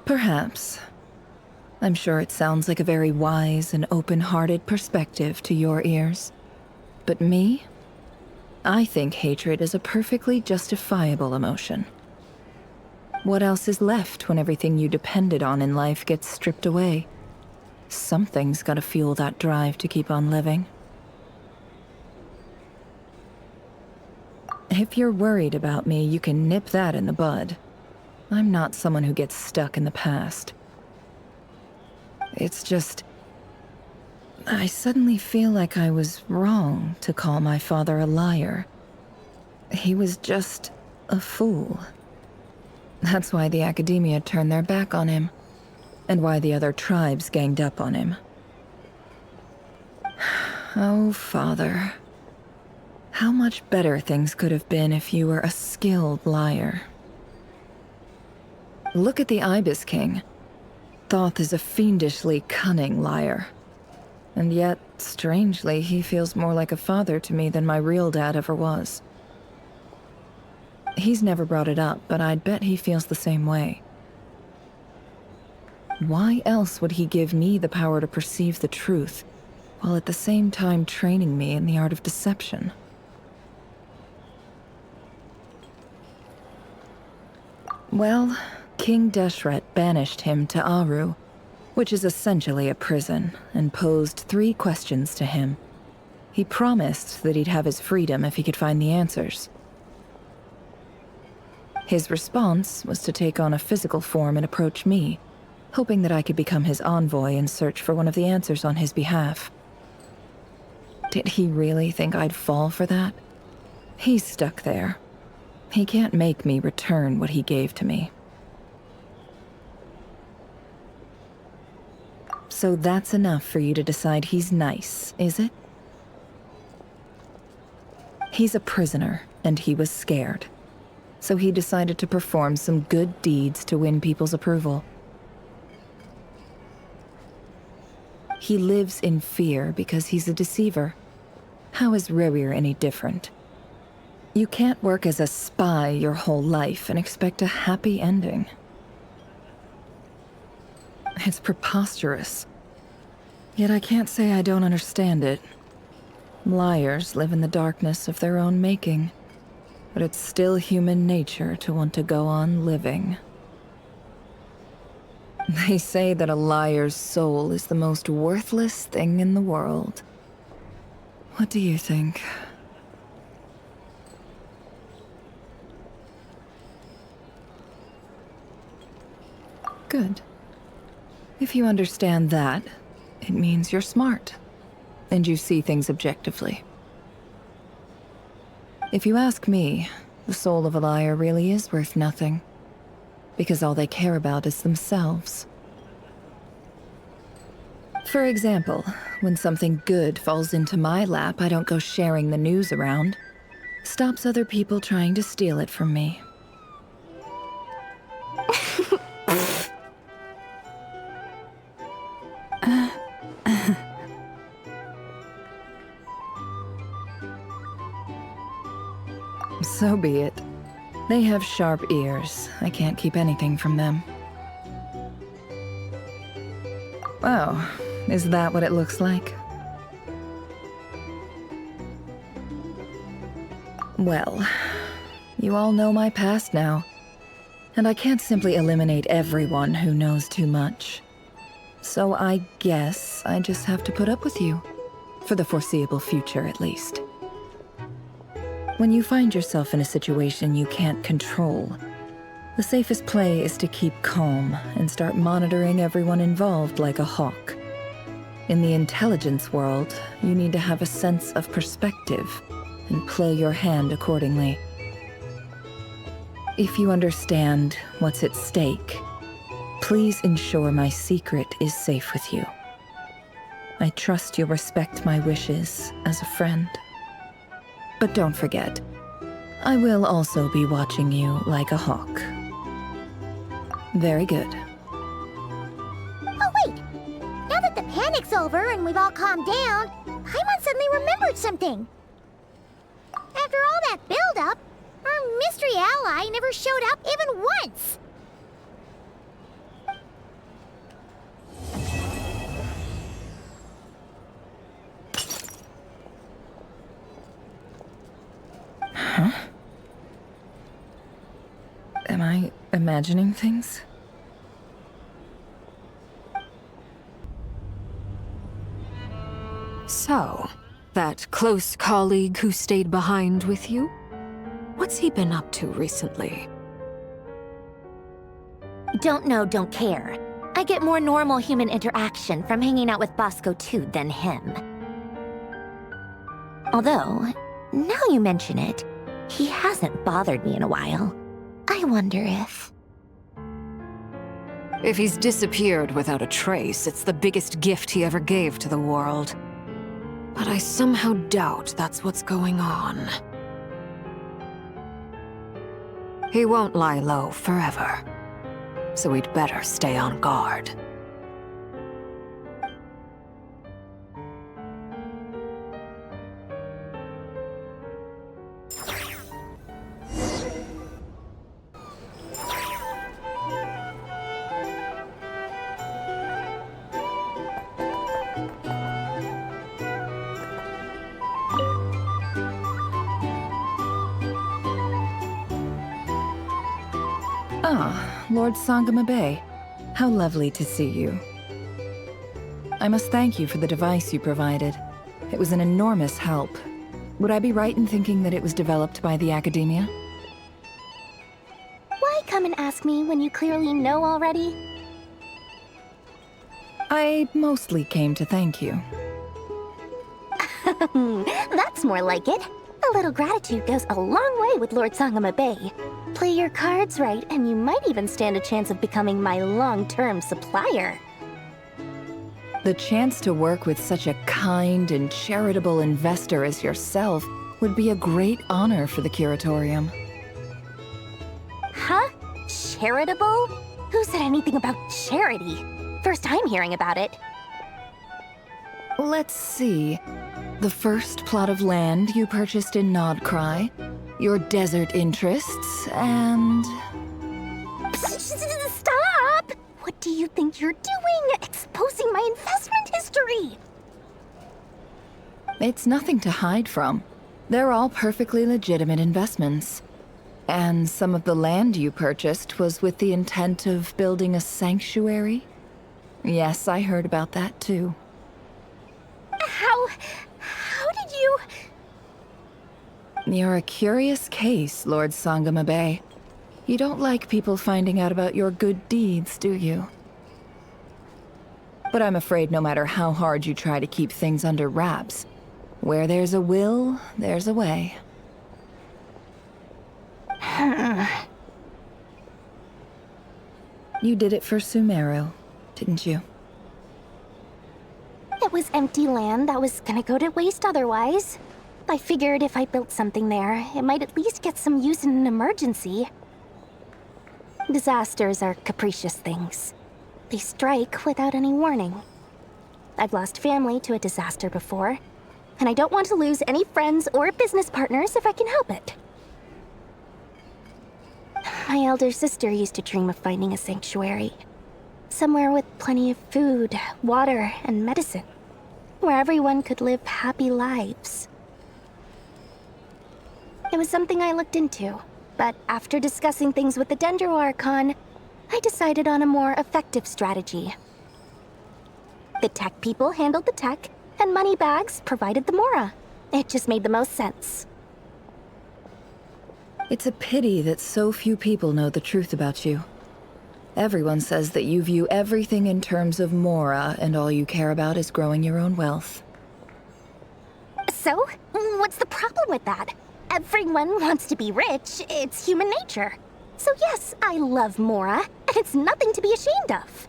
Perhaps. I'm sure it sounds like a very wise and open-hearted perspective to your ears. But me? I think hatred is a perfectly justifiable emotion. What else is left when everything you depended on in life gets stripped away? Something's gotta fuel that drive to keep on living. If you're worried about me, you can nip that in the bud. I'm not someone who gets stuck in the past. It's just... I suddenly feel like I was wrong to call my father a liar. He was just a fool. That's why the Academia turned their back on him, and why the other tribes ganged up on him. Oh, Father. How much better things could have been if you were a skilled liar. Look at the Ibis King. Thoth is a fiendishly cunning liar. And yet, strangely, he feels more like a father to me than my real dad ever was. He's never brought it up, but I'd bet he feels the same way. Why else would he give me the power to perceive the truth, while at the same time training me in the art of deception? Well, King Deshret banished him to Aru, which is essentially a prison, and posed 3 questions to him. He promised that he'd have his freedom if he could find the answers. His response was to take on a physical form and approach me, hoping that I could become his envoy and search for one of the answers on his behalf. Did he really think I'd fall for that? He's stuck there. He can't make me return what he gave to me. So that's enough for you to decide he's nice, is it? He's a prisoner, and he was scared. So he decided to perform some good deeds to win people's approval. He lives in fear because he's a deceiver. How is Rerir any different? You can't work as a spy your whole life and expect a happy ending. It's preposterous. Yet I can't say I don't understand it. Liars live in the darkness of their own making, but it's still human nature to want to go on living. They say that a liar's soul is the most worthless thing in the world. What do you think? Good. If you understand that, it means you're smart, and you see things objectively. If you ask me, the soul of a liar really is worth nothing, because all they care about is themselves. For example, when something good falls into my lap, I don't go sharing the news around. Stops other people trying to steal it from me. So be it. They have sharp ears. I can't keep anything from them. Oh, is that what it looks like? Well, you all know my past now, and I can't simply eliminate everyone who knows too much. So I guess I just have to put up with you, for the foreseeable future at least. When you find yourself in a situation you can't control, the safest play is to keep calm and start monitoring everyone involved like a hawk. In the intelligence world, you need to have a sense of perspective and play your hand accordingly. If you understand what's at stake, please ensure my secret is safe with you. I trust you'll respect my wishes as a friend. But don't forget, I will also be watching you like a hawk. Very good. Oh, wait! Now that the panic's over and we've all calmed down, Paimon suddenly remembered something. After all that build-up, our mystery ally never showed up even once! Huh? Am I imagining things? So, that close colleague who stayed behind with you? What's he been up to recently? Don't know, don't care. I get more normal human interaction from hanging out with Bosco 2 than him. Although, now you mention it, he hasn't bothered me in a while. I wonder if... If he's disappeared without a trace, it's the biggest gift he ever gave to the world. But I somehow doubt that's what's going on. He won't lie low forever, so we'd better stay on guard. Ah, Lord Sangamabe. How lovely to see you. I must thank you for the device you provided. It was an enormous help. Would I be right in thinking that it was developed by the Academia? Why come and ask me when you clearly know already? I mostly came to thank you. That's more like it. A little gratitude goes a long way with Lord Sangamabe. Play your cards right, and you might even stand a chance of becoming my long-term supplier. The chance to work with such a kind and charitable investor as yourself would be a great honor for the Curatorium. Huh? Charitable? Who said anything about charity? First time hearing about it. Let's see. The first plot of land you purchased in Nod-Krai, your desert interests, and... Stop! What do you think you're doing? Exposing my investment history! It's nothing to hide from. They're all perfectly legitimate investments. And some of the land you purchased was with the intent of building a sanctuary? Yes, I heard about that too. How did you... You're a curious case, Lord Sangamabe. You don't like people finding out about your good deeds, do you? But I'm afraid no matter how hard you try to keep things under wraps, where there's a will, there's a way. You did it for Sumeru, didn't you? was empty land that was gonna go to waste otherwise. I figured if I built something there, it might at least get some use in an emergency. Disasters are capricious things. They strike without any warning. I've lost family to a disaster before, and I don't want to lose any friends or business partners if I can help it. My elder sister used to dream of finding a sanctuary. Somewhere with plenty of food, water, and medicine. Where everyone could live happy lives. It was something I looked into, but after discussing things with the Dendro Archon, I decided on a more effective strategy. The tech people handled the tech, and Moneybags provided the Mora. It just made the most sense. It's a pity that so few people know the truth about you. Everyone says that you view everything in terms of Mora, and all you care about is growing your own wealth. So, what's the problem with that? Everyone wants to be rich. It's human nature. So yes, I love Mora, and it's nothing to be ashamed of.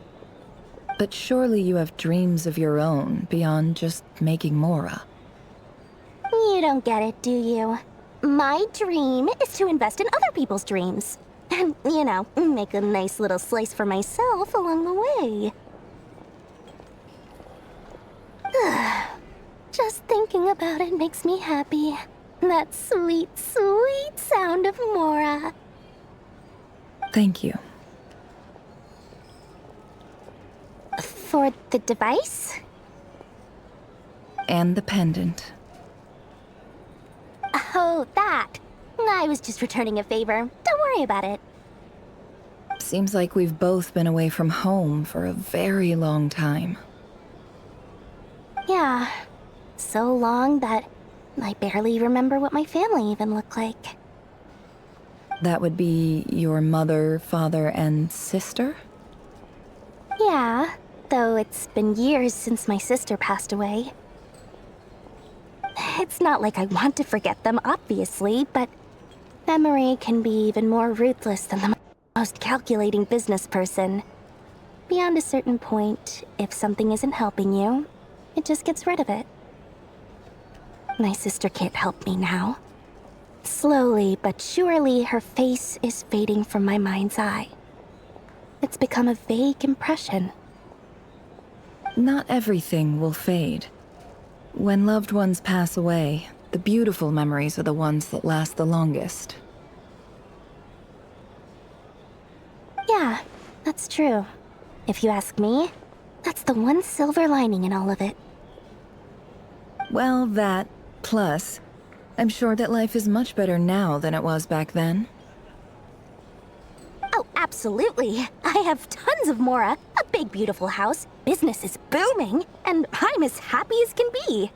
But surely you have dreams of your own beyond just making Mora. You don't get it, do you? My dream is to invest in other people's dreams. And, you know, make a nice little slice for myself along the way. Just thinking about it makes me happy. That sweet, sweet sound of Mora. Thank you. For the device? And the pendant. Oh, that. I was just returning a favor. Don't worry about it. Seems like we've both been away from home for a very long time. Yeah. So long that I barely remember what my family even looked like. That would be your mother, father, and sister? Yeah, though it's been years since my sister passed away. It's not like I want to forget them, obviously, but memory can be even more ruthless than the most calculating business person. Beyond a certain point, if something isn't helping you, it just gets rid of it. My sister can't help me now. Slowly but surely, her face is fading from my mind's eye. It's become a vague impression. Not everything will fade. When loved ones pass away, the beautiful memories are the ones that last the longest. Yeah, that's true. If you ask me, that's the one silver lining in all of it. Well, that, plus, I'm sure that life is much better now than it was back then. Oh, absolutely. I have tons of Mora, a big beautiful house, business is booming, and I'm as happy as can be.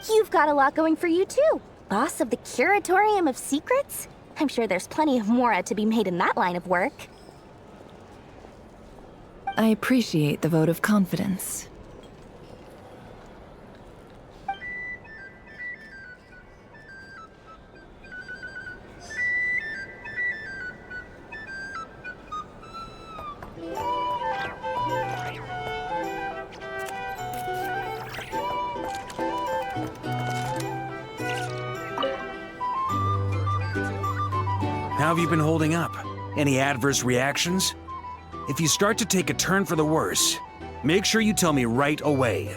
You've got a lot going for you too. Boss of the Curatorium of Secrets? I'm sure there's plenty of Mora to be made in that line of work. I appreciate the vote of confidence. How have you been holding up? Any adverse reactions? If you start to take a turn for the worse, make sure you tell me right away.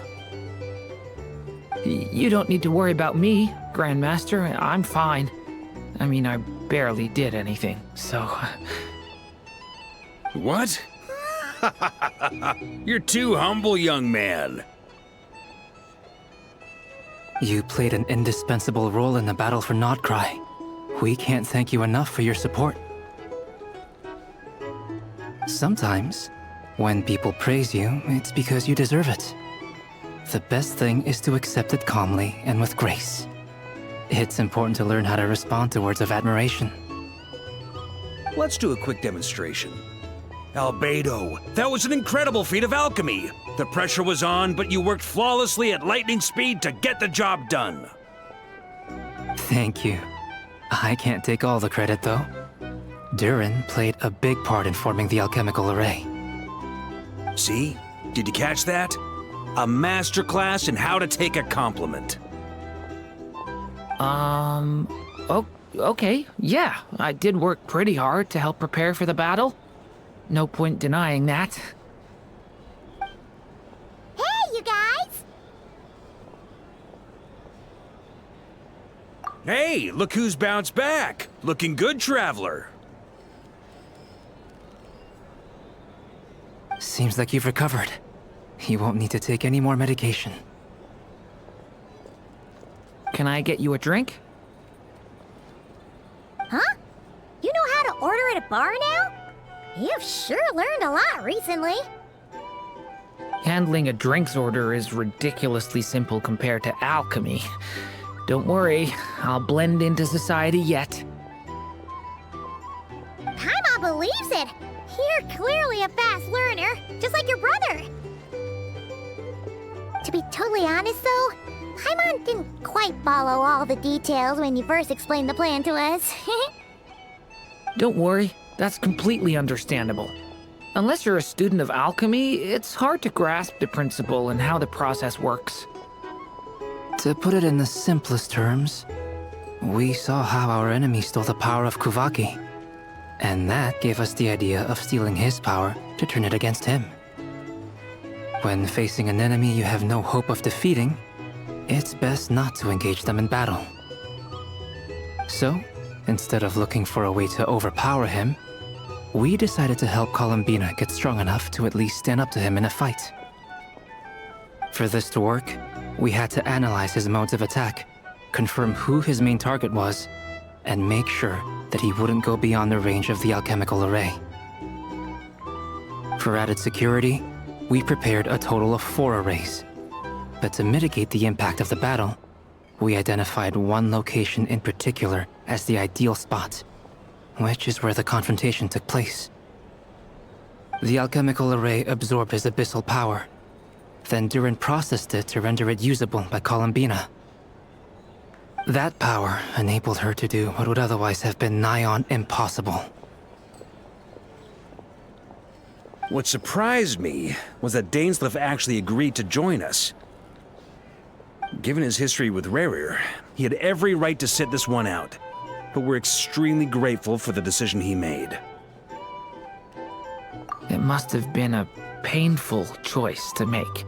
You don't need to worry about me, Grandmaster. I'm fine. I mean, I barely did anything, so... What? You're too humble, young man. You played an indispensable role in the battle for Nod-Krai. We can't thank you enough for your support. Sometimes, when people praise you, it's because you deserve it. The best thing is to accept it calmly and with grace. It's important to learn how to respond to words of admiration. Let's do a quick demonstration. Albedo, that was an incredible feat of alchemy. The pressure was on, but you worked flawlessly at lightning speed to get the job done. Thank you. I can't take all the credit, though. Durin played a big part in forming the alchemical array. See? Did you catch that? A masterclass in how to take a compliment. Okay, yeah, I did work pretty hard to help prepare for the battle. No point denying that. Hey, you guys! Hey, look who's bounced back. Looking good, traveler. Seems like you've recovered. You won't need to take any more medication. Can I get you a drink? Huh? You know how to order at a bar now? You've sure learned a lot recently. Handling a drinks order is ridiculously simple compared to alchemy. Don't worry, I'll blend into society yet. Paimon believes it. You're clearly a fast learner, just like your brother. To be totally honest, though, Paimon didn't quite follow all the details when you first explained the plan to us. Don't worry, that's completely understandable. Unless you're a student of alchemy, it's hard to grasp the principle and how the process works. To put it in the simplest terms, we saw how our enemy stole the power of Kuvaki. And that gave us the idea of stealing his power to turn it against him. When facing an enemy you have no hope of defeating, it's best not to engage them in battle. So, instead of looking for a way to overpower him, we decided to help Columbina get strong enough to at least stand up to him in a fight. For this to work, we had to analyze his modes of attack, confirm who his main target was, and make sure that he wouldn't go beyond the range of the alchemical array. For added security, we prepared a total of 4 arrays. But to mitigate the impact of the battle, we identified one location in particular as the ideal spot, which is where the confrontation took place. The alchemical array absorbed his abyssal power. Then Durin processed it to render it usable by Columbina. That power enabled her to do what would otherwise have been nigh on impossible. What surprised me was that Dainsleif actually agreed to join us. Given his history with Rerir, he had every right to sit this one out, but we're extremely grateful for the decision he made. It must have been a painful choice to make.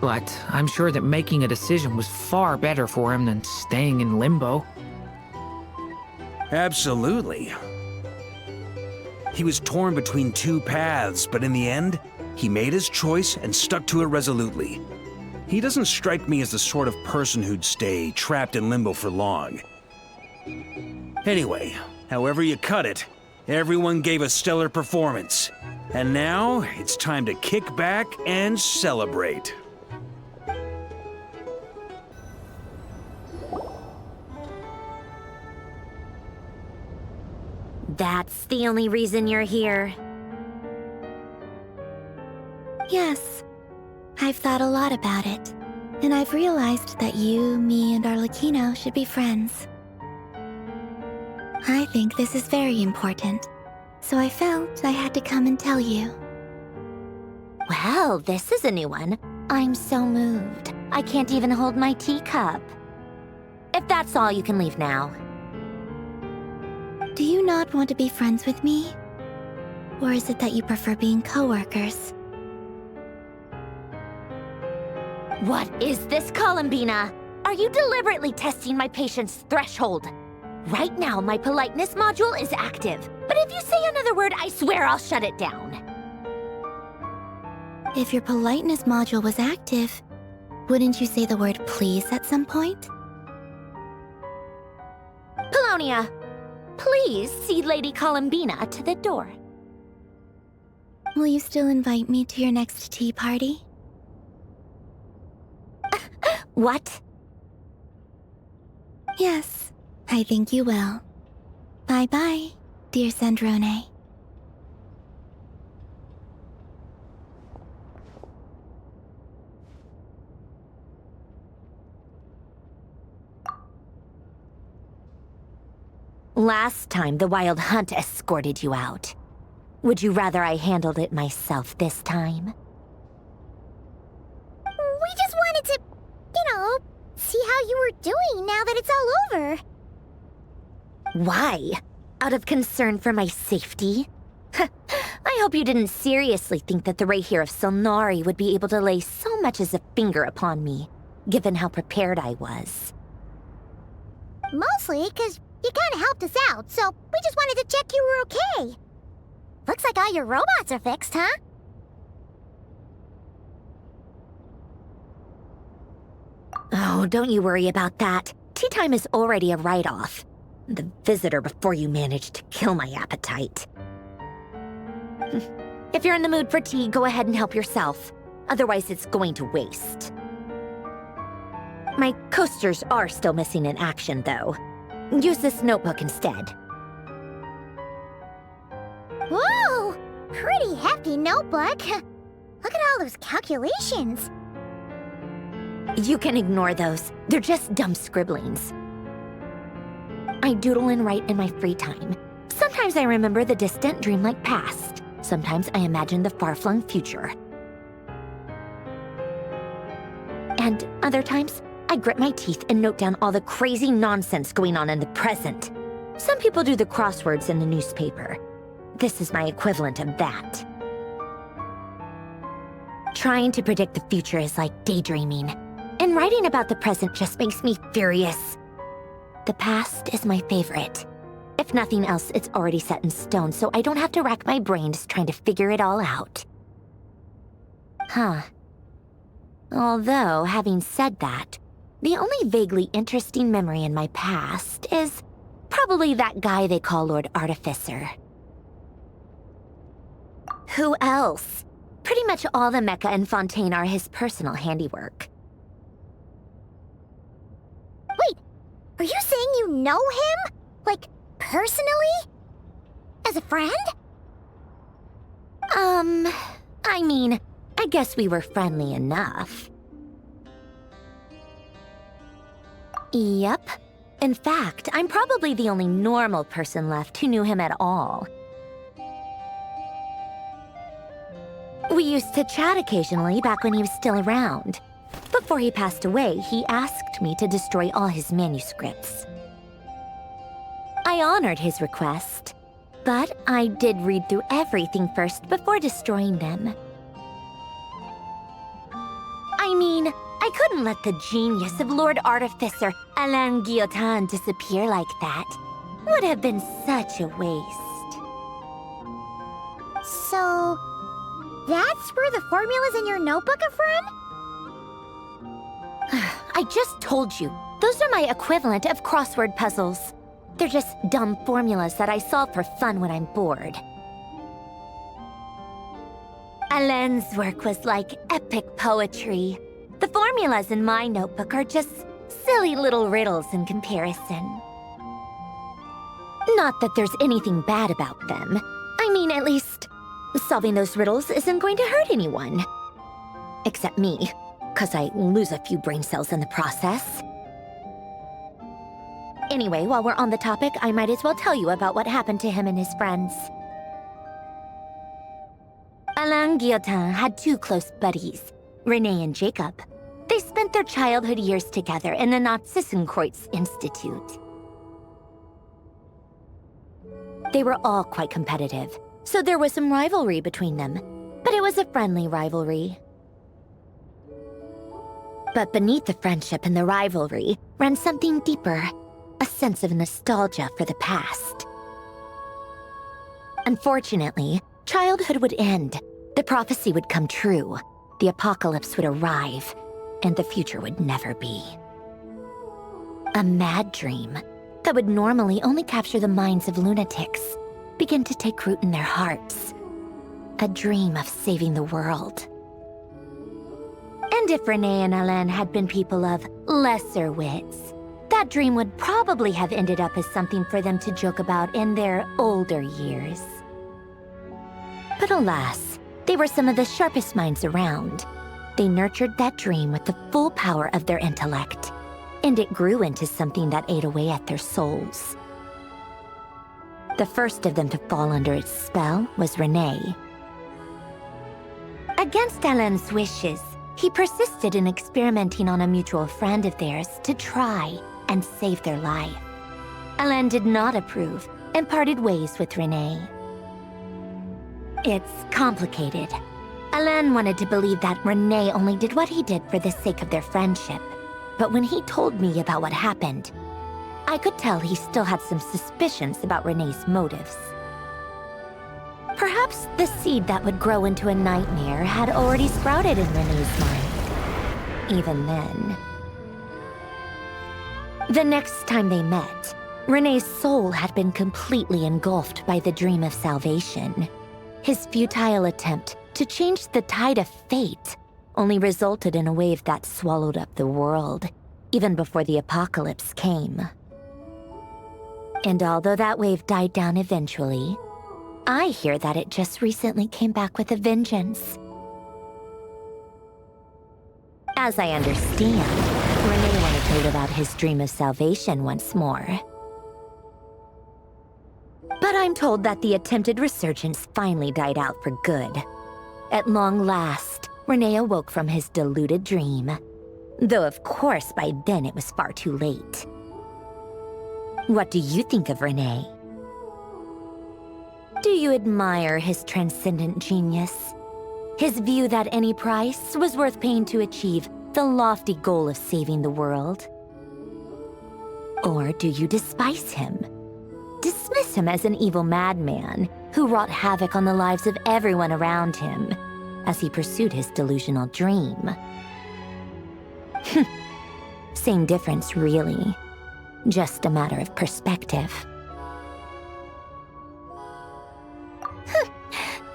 But I'm sure that making a decision was far better for him than staying in limbo. Absolutely. He was torn between 2 paths, but in the end, he made his choice and stuck to it resolutely. He doesn't strike me as the sort of person who'd stay trapped in limbo for long. Anyway, however you cut it, everyone gave a stellar performance. And now, it's time to kick back and celebrate. That's the only reason you're here. Yes. I've thought a lot about it. And I've realized that you, me, and Arlecchino should be friends. I think this is very important. So I felt I had to come and tell you. Well, this is a new one. I'm so moved. I can't even hold my teacup. If that's all, you can leave now. Do you not want to be friends with me? Or is it that you prefer being co-workers? What is this, Columbina? Are you deliberately testing my patience threshold? Right now, my politeness module is active. But if you say another word, I swear I'll shut it down. If your politeness module was active, wouldn't you say the word please at some point? Paulownia, please see Lady Columbina to the door. Will you still invite me to your next tea party? What? Yes, I think you will. Bye-bye, dear Sandrone. Last time, the Wild Hunt escorted you out. Would you rather I handled it myself this time? see how you were doing now that it's all over. Why? Out of concern for my safety? I hope you didn't seriously think that the Rerir of Sandrone would be able to lay so much as a finger upon me, given how prepared I was. Mostly because you kind of helped us out, so we just wanted to check you were okay. Looks like all your robots are fixed, huh? Oh, don't you worry about that. Tea time is already a write-off. The visitor before you managed to kill my appetite. If you're in the mood for tea, go ahead and help yourself. Otherwise, it's going to waste. My coasters are still missing in action, though. Use this notebook instead. Whoa! Pretty hefty notebook. Look at all those calculations. You can ignore those. They're just dumb scribblings. I doodle and write in my free time. Sometimes I remember the distant dreamlike past. Sometimes I imagine the far-flung future. And other times, I grit my teeth and note down all the crazy nonsense going on in the present. Some people do the crosswords in the newspaper. This is my equivalent of that. Trying to predict the future is like daydreaming, and writing about the present just makes me furious. The past is my favorite. If nothing else, it's already set in stone, so I don't have to rack my brains trying to figure it all out. Huh. Although, having said that, the only vaguely interesting memory in my past is probably that guy they call Lord Artificer. Who else? Pretty much all the mecha and Fontaine are his personal handiwork. Wait, are you saying you know him? Like, personally? As a friend? I mean, I guess we were friendly enough. Yep. In fact, I'm probably the only normal person left who knew him at all. We used to chat occasionally back when he was still around. Before he passed away, he asked me to destroy all his manuscripts. I honored his request, but I did read through everything first before destroying them. I mean, I couldn't let the genius of Lord Artificer Alain Guillotin disappear like that. Would have been such a waste. So, that's where the formulas in your notebook are from? I just told you, those are my equivalent of crossword puzzles. They're just dumb formulas that I solve for fun when I'm bored. Alain's work was like epic poetry. The formulas in my notebook are just silly little riddles in comparison. Not that there's anything bad about them. I mean, at least, solving those riddles isn't going to hurt anyone. Except me, 'cause I lose a few brain cells in the process. Anyway, while we're on the topic, I might as well tell you about what happened to him and his friends. Alain Guillotin had two close buddies, Renee and Jacob. They spent their childhood years together in the Narzissenkreuz Institute. They were all quite competitive, so there was some rivalry between them, but it was a friendly rivalry. But beneath the friendship and the rivalry ran something deeper, a sense of nostalgia for the past. Unfortunately, childhood would end, the prophecy would come true, the apocalypse would arrive, and the future would never be. A mad dream that would normally only capture the minds of lunatics began to take root in their hearts. A dream of saving the world. And if Renee and Alain had been people of lesser wits, that dream would probably have ended up as something for them to joke about in their older years. But alas, they were some of the sharpest minds around. They nurtured that dream with the full power of their intellect, and it grew into something that ate away at their souls. The first of them to fall under its spell was Renee. Against Alain's wishes, He persisted in experimenting on a mutual friend of theirs to try and save their life. Alain did not approve and parted ways with Renee. It's complicated. Alain wanted to believe that Renee only did what he did for the sake of their friendship. But when he told me about what happened, I could tell he still had some suspicions about Renee's motives. Perhaps the seed that would grow into a nightmare had already sprouted in Renee's mind. Even then. The next time they met, Renee's soul had been completely engulfed by the dream of salvation. His futile attempt to change the tide of fate only resulted in a wave that swallowed up the world, even before the apocalypse came. And although that wave died down eventually, I hear that it just recently came back with a vengeance. As I understand, Renee wanted to live out his dream of salvation once more. But I'm told that the attempted resurgence finally died out for good. At long last, Renee awoke from his deluded dream. Though of course by then it was far too late. What do you think of Renee? Do you admire his transcendent genius? His view that any price was worth paying to achieve the lofty goal of saving the world? Or do you despise him? Dismiss him as an evil madman who wrought havoc on the lives of everyone around him as he pursued his delusional dream? Same difference, really. Just a matter of perspective.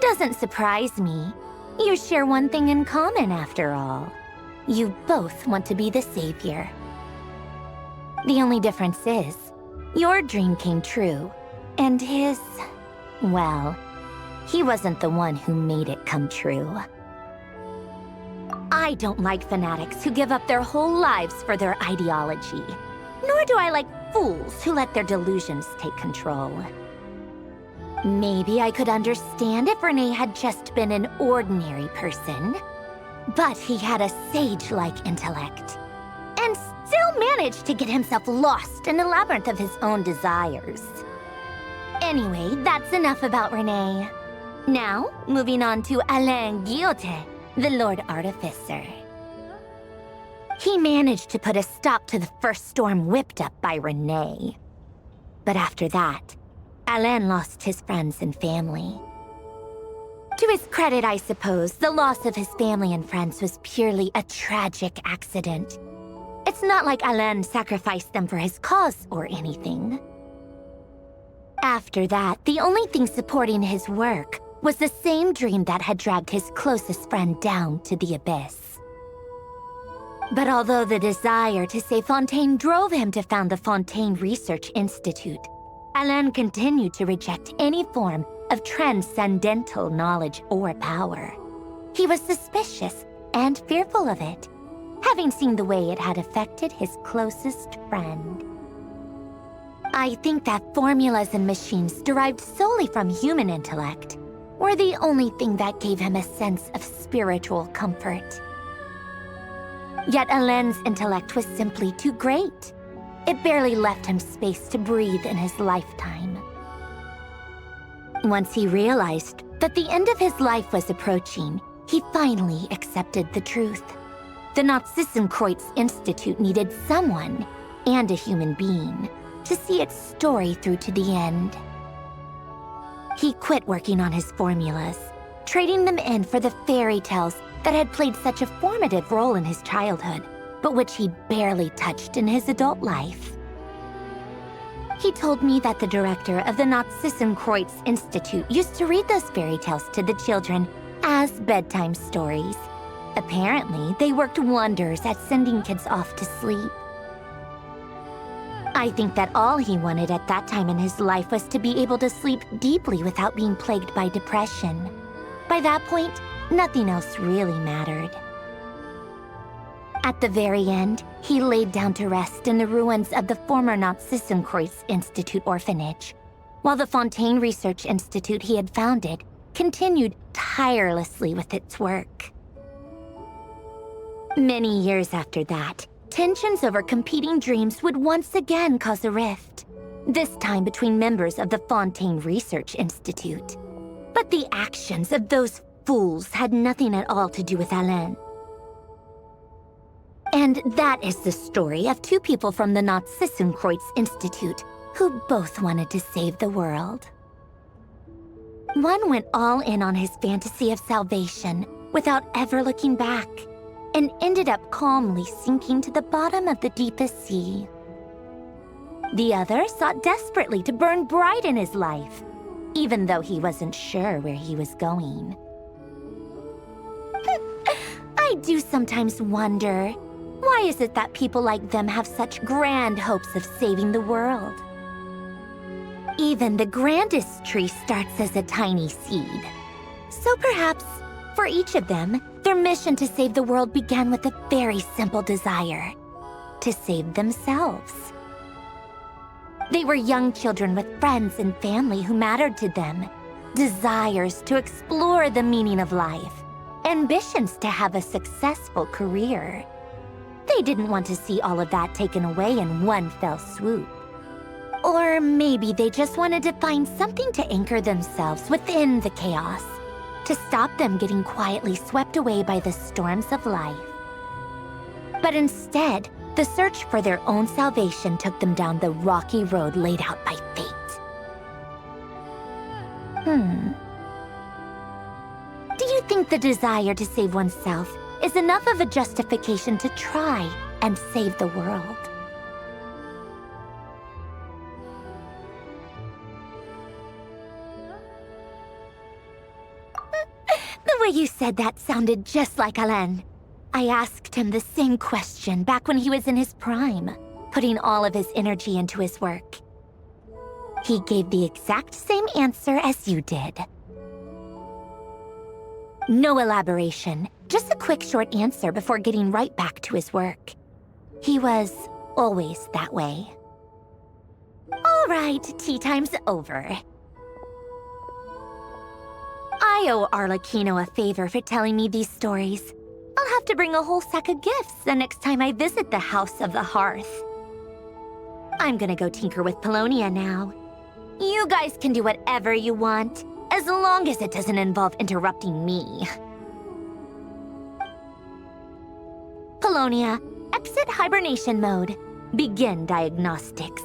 Doesn't surprise me. You share one thing in common, after all. You both want to be the savior. The only difference is, your dream came true, and his, well, he wasn't the one who made it come true. I don't like fanatics who give up their whole lives for their ideology. Nor do I like fools who let their delusions take control. Maybe I could understand if Renee had just been an ordinary person. But he had a sage-like intellect, and still managed to get himself lost in the labyrinth of his own desires. Anyway, that's enough about Renee. Now, moving on to Alain Guillotin, the Lord Artificer. He managed to put a stop to the first storm whipped up by Renee. But after that, Alain lost his friends and family. To his credit, I suppose, the loss of his family and friends was purely a tragic accident. It's not like Alain sacrificed them for his cause or anything. After that, the only thing supporting his work was the same dream that had dragged his closest friend down to the abyss. But although the desire to save Fontaine drove him to found the Fontaine Research Institute, Alain continued to reject any form of transcendental knowledge or power. He was suspicious and fearful of it, having seen the way it had affected his closest friend. I think that formulas and machines derived solely from human intellect were the only thing that gave him a sense of spiritual comfort. Yet Alain's intellect was simply too great. It barely left him space to breathe in his lifetime. Once he realized that the end of his life was approaching, he finally accepted the truth. The Nazi-Kreuz Institute needed someone, and a human being, to see its story through to the end. He quit working on his formulas, trading them in for the fairy tales that had played such a formative role in his childhood, but which he barely touched in his adult life. He told me that the director of the Nazi-Kreuz Institute used to read those fairy tales to the children as bedtime stories. Apparently, they worked wonders at sending kids off to sleep. I think that all he wanted at that time in his life was to be able to sleep deeply without being plagued by depression. By that point, nothing else really mattered. At the very end, he laid down to rest in the ruins of the former Nazi-Kreuz Institute orphanage, while the Fontaine Research Institute he had founded continued tirelessly with its work. Many years after that, tensions over competing dreams would once again cause a rift. This time between members of the Fontaine Research Institute. But the actions of those fools had nothing at all to do with Alain. And that is the story of two people from the Narzissenkreuz Institute who both wanted to save the world. One went all in on his fantasy of salvation without ever looking back, and ended up calmly sinking to the bottom of the deepest sea. The other sought desperately to burn bright in his life, even though he wasn't sure where he was going. I do sometimes wonder, why is it that people like them have such grand hopes of saving the world? Even the grandest tree starts as a tiny seed. So perhaps, for each of them, their mission to save the world began with a very simple desire: to save themselves. They were young children with friends and family who mattered to them, desires to explore the meaning of life, ambitions to have a successful career. They didn't want to see all of that taken away in one fell swoop. Or maybe they just wanted to find something to anchor themselves within the chaos, to stop them getting quietly swept away by the storms of life. But instead, the search for their own salvation took them down the rocky road laid out by fate. Do you think the desire to save oneself is enough of a justification to try and save the world? The way you said that sounded just like Alain. I asked him the same question back when he was in his prime, putting all of his energy into his work. He gave the exact same answer as you did. No elaboration, just a quick short answer before getting right back to his work. He was always that way. All right, tea time's over. I owe Arlecchino a favor for telling me these stories. I'll have to bring a whole sack of gifts the next time I visit the House of the Hearth. I'm gonna go tinker with Paulownia now. You guys can do whatever you want, as long as it doesn't involve interrupting me. Paulownia, exit hibernation mode. Begin diagnostics.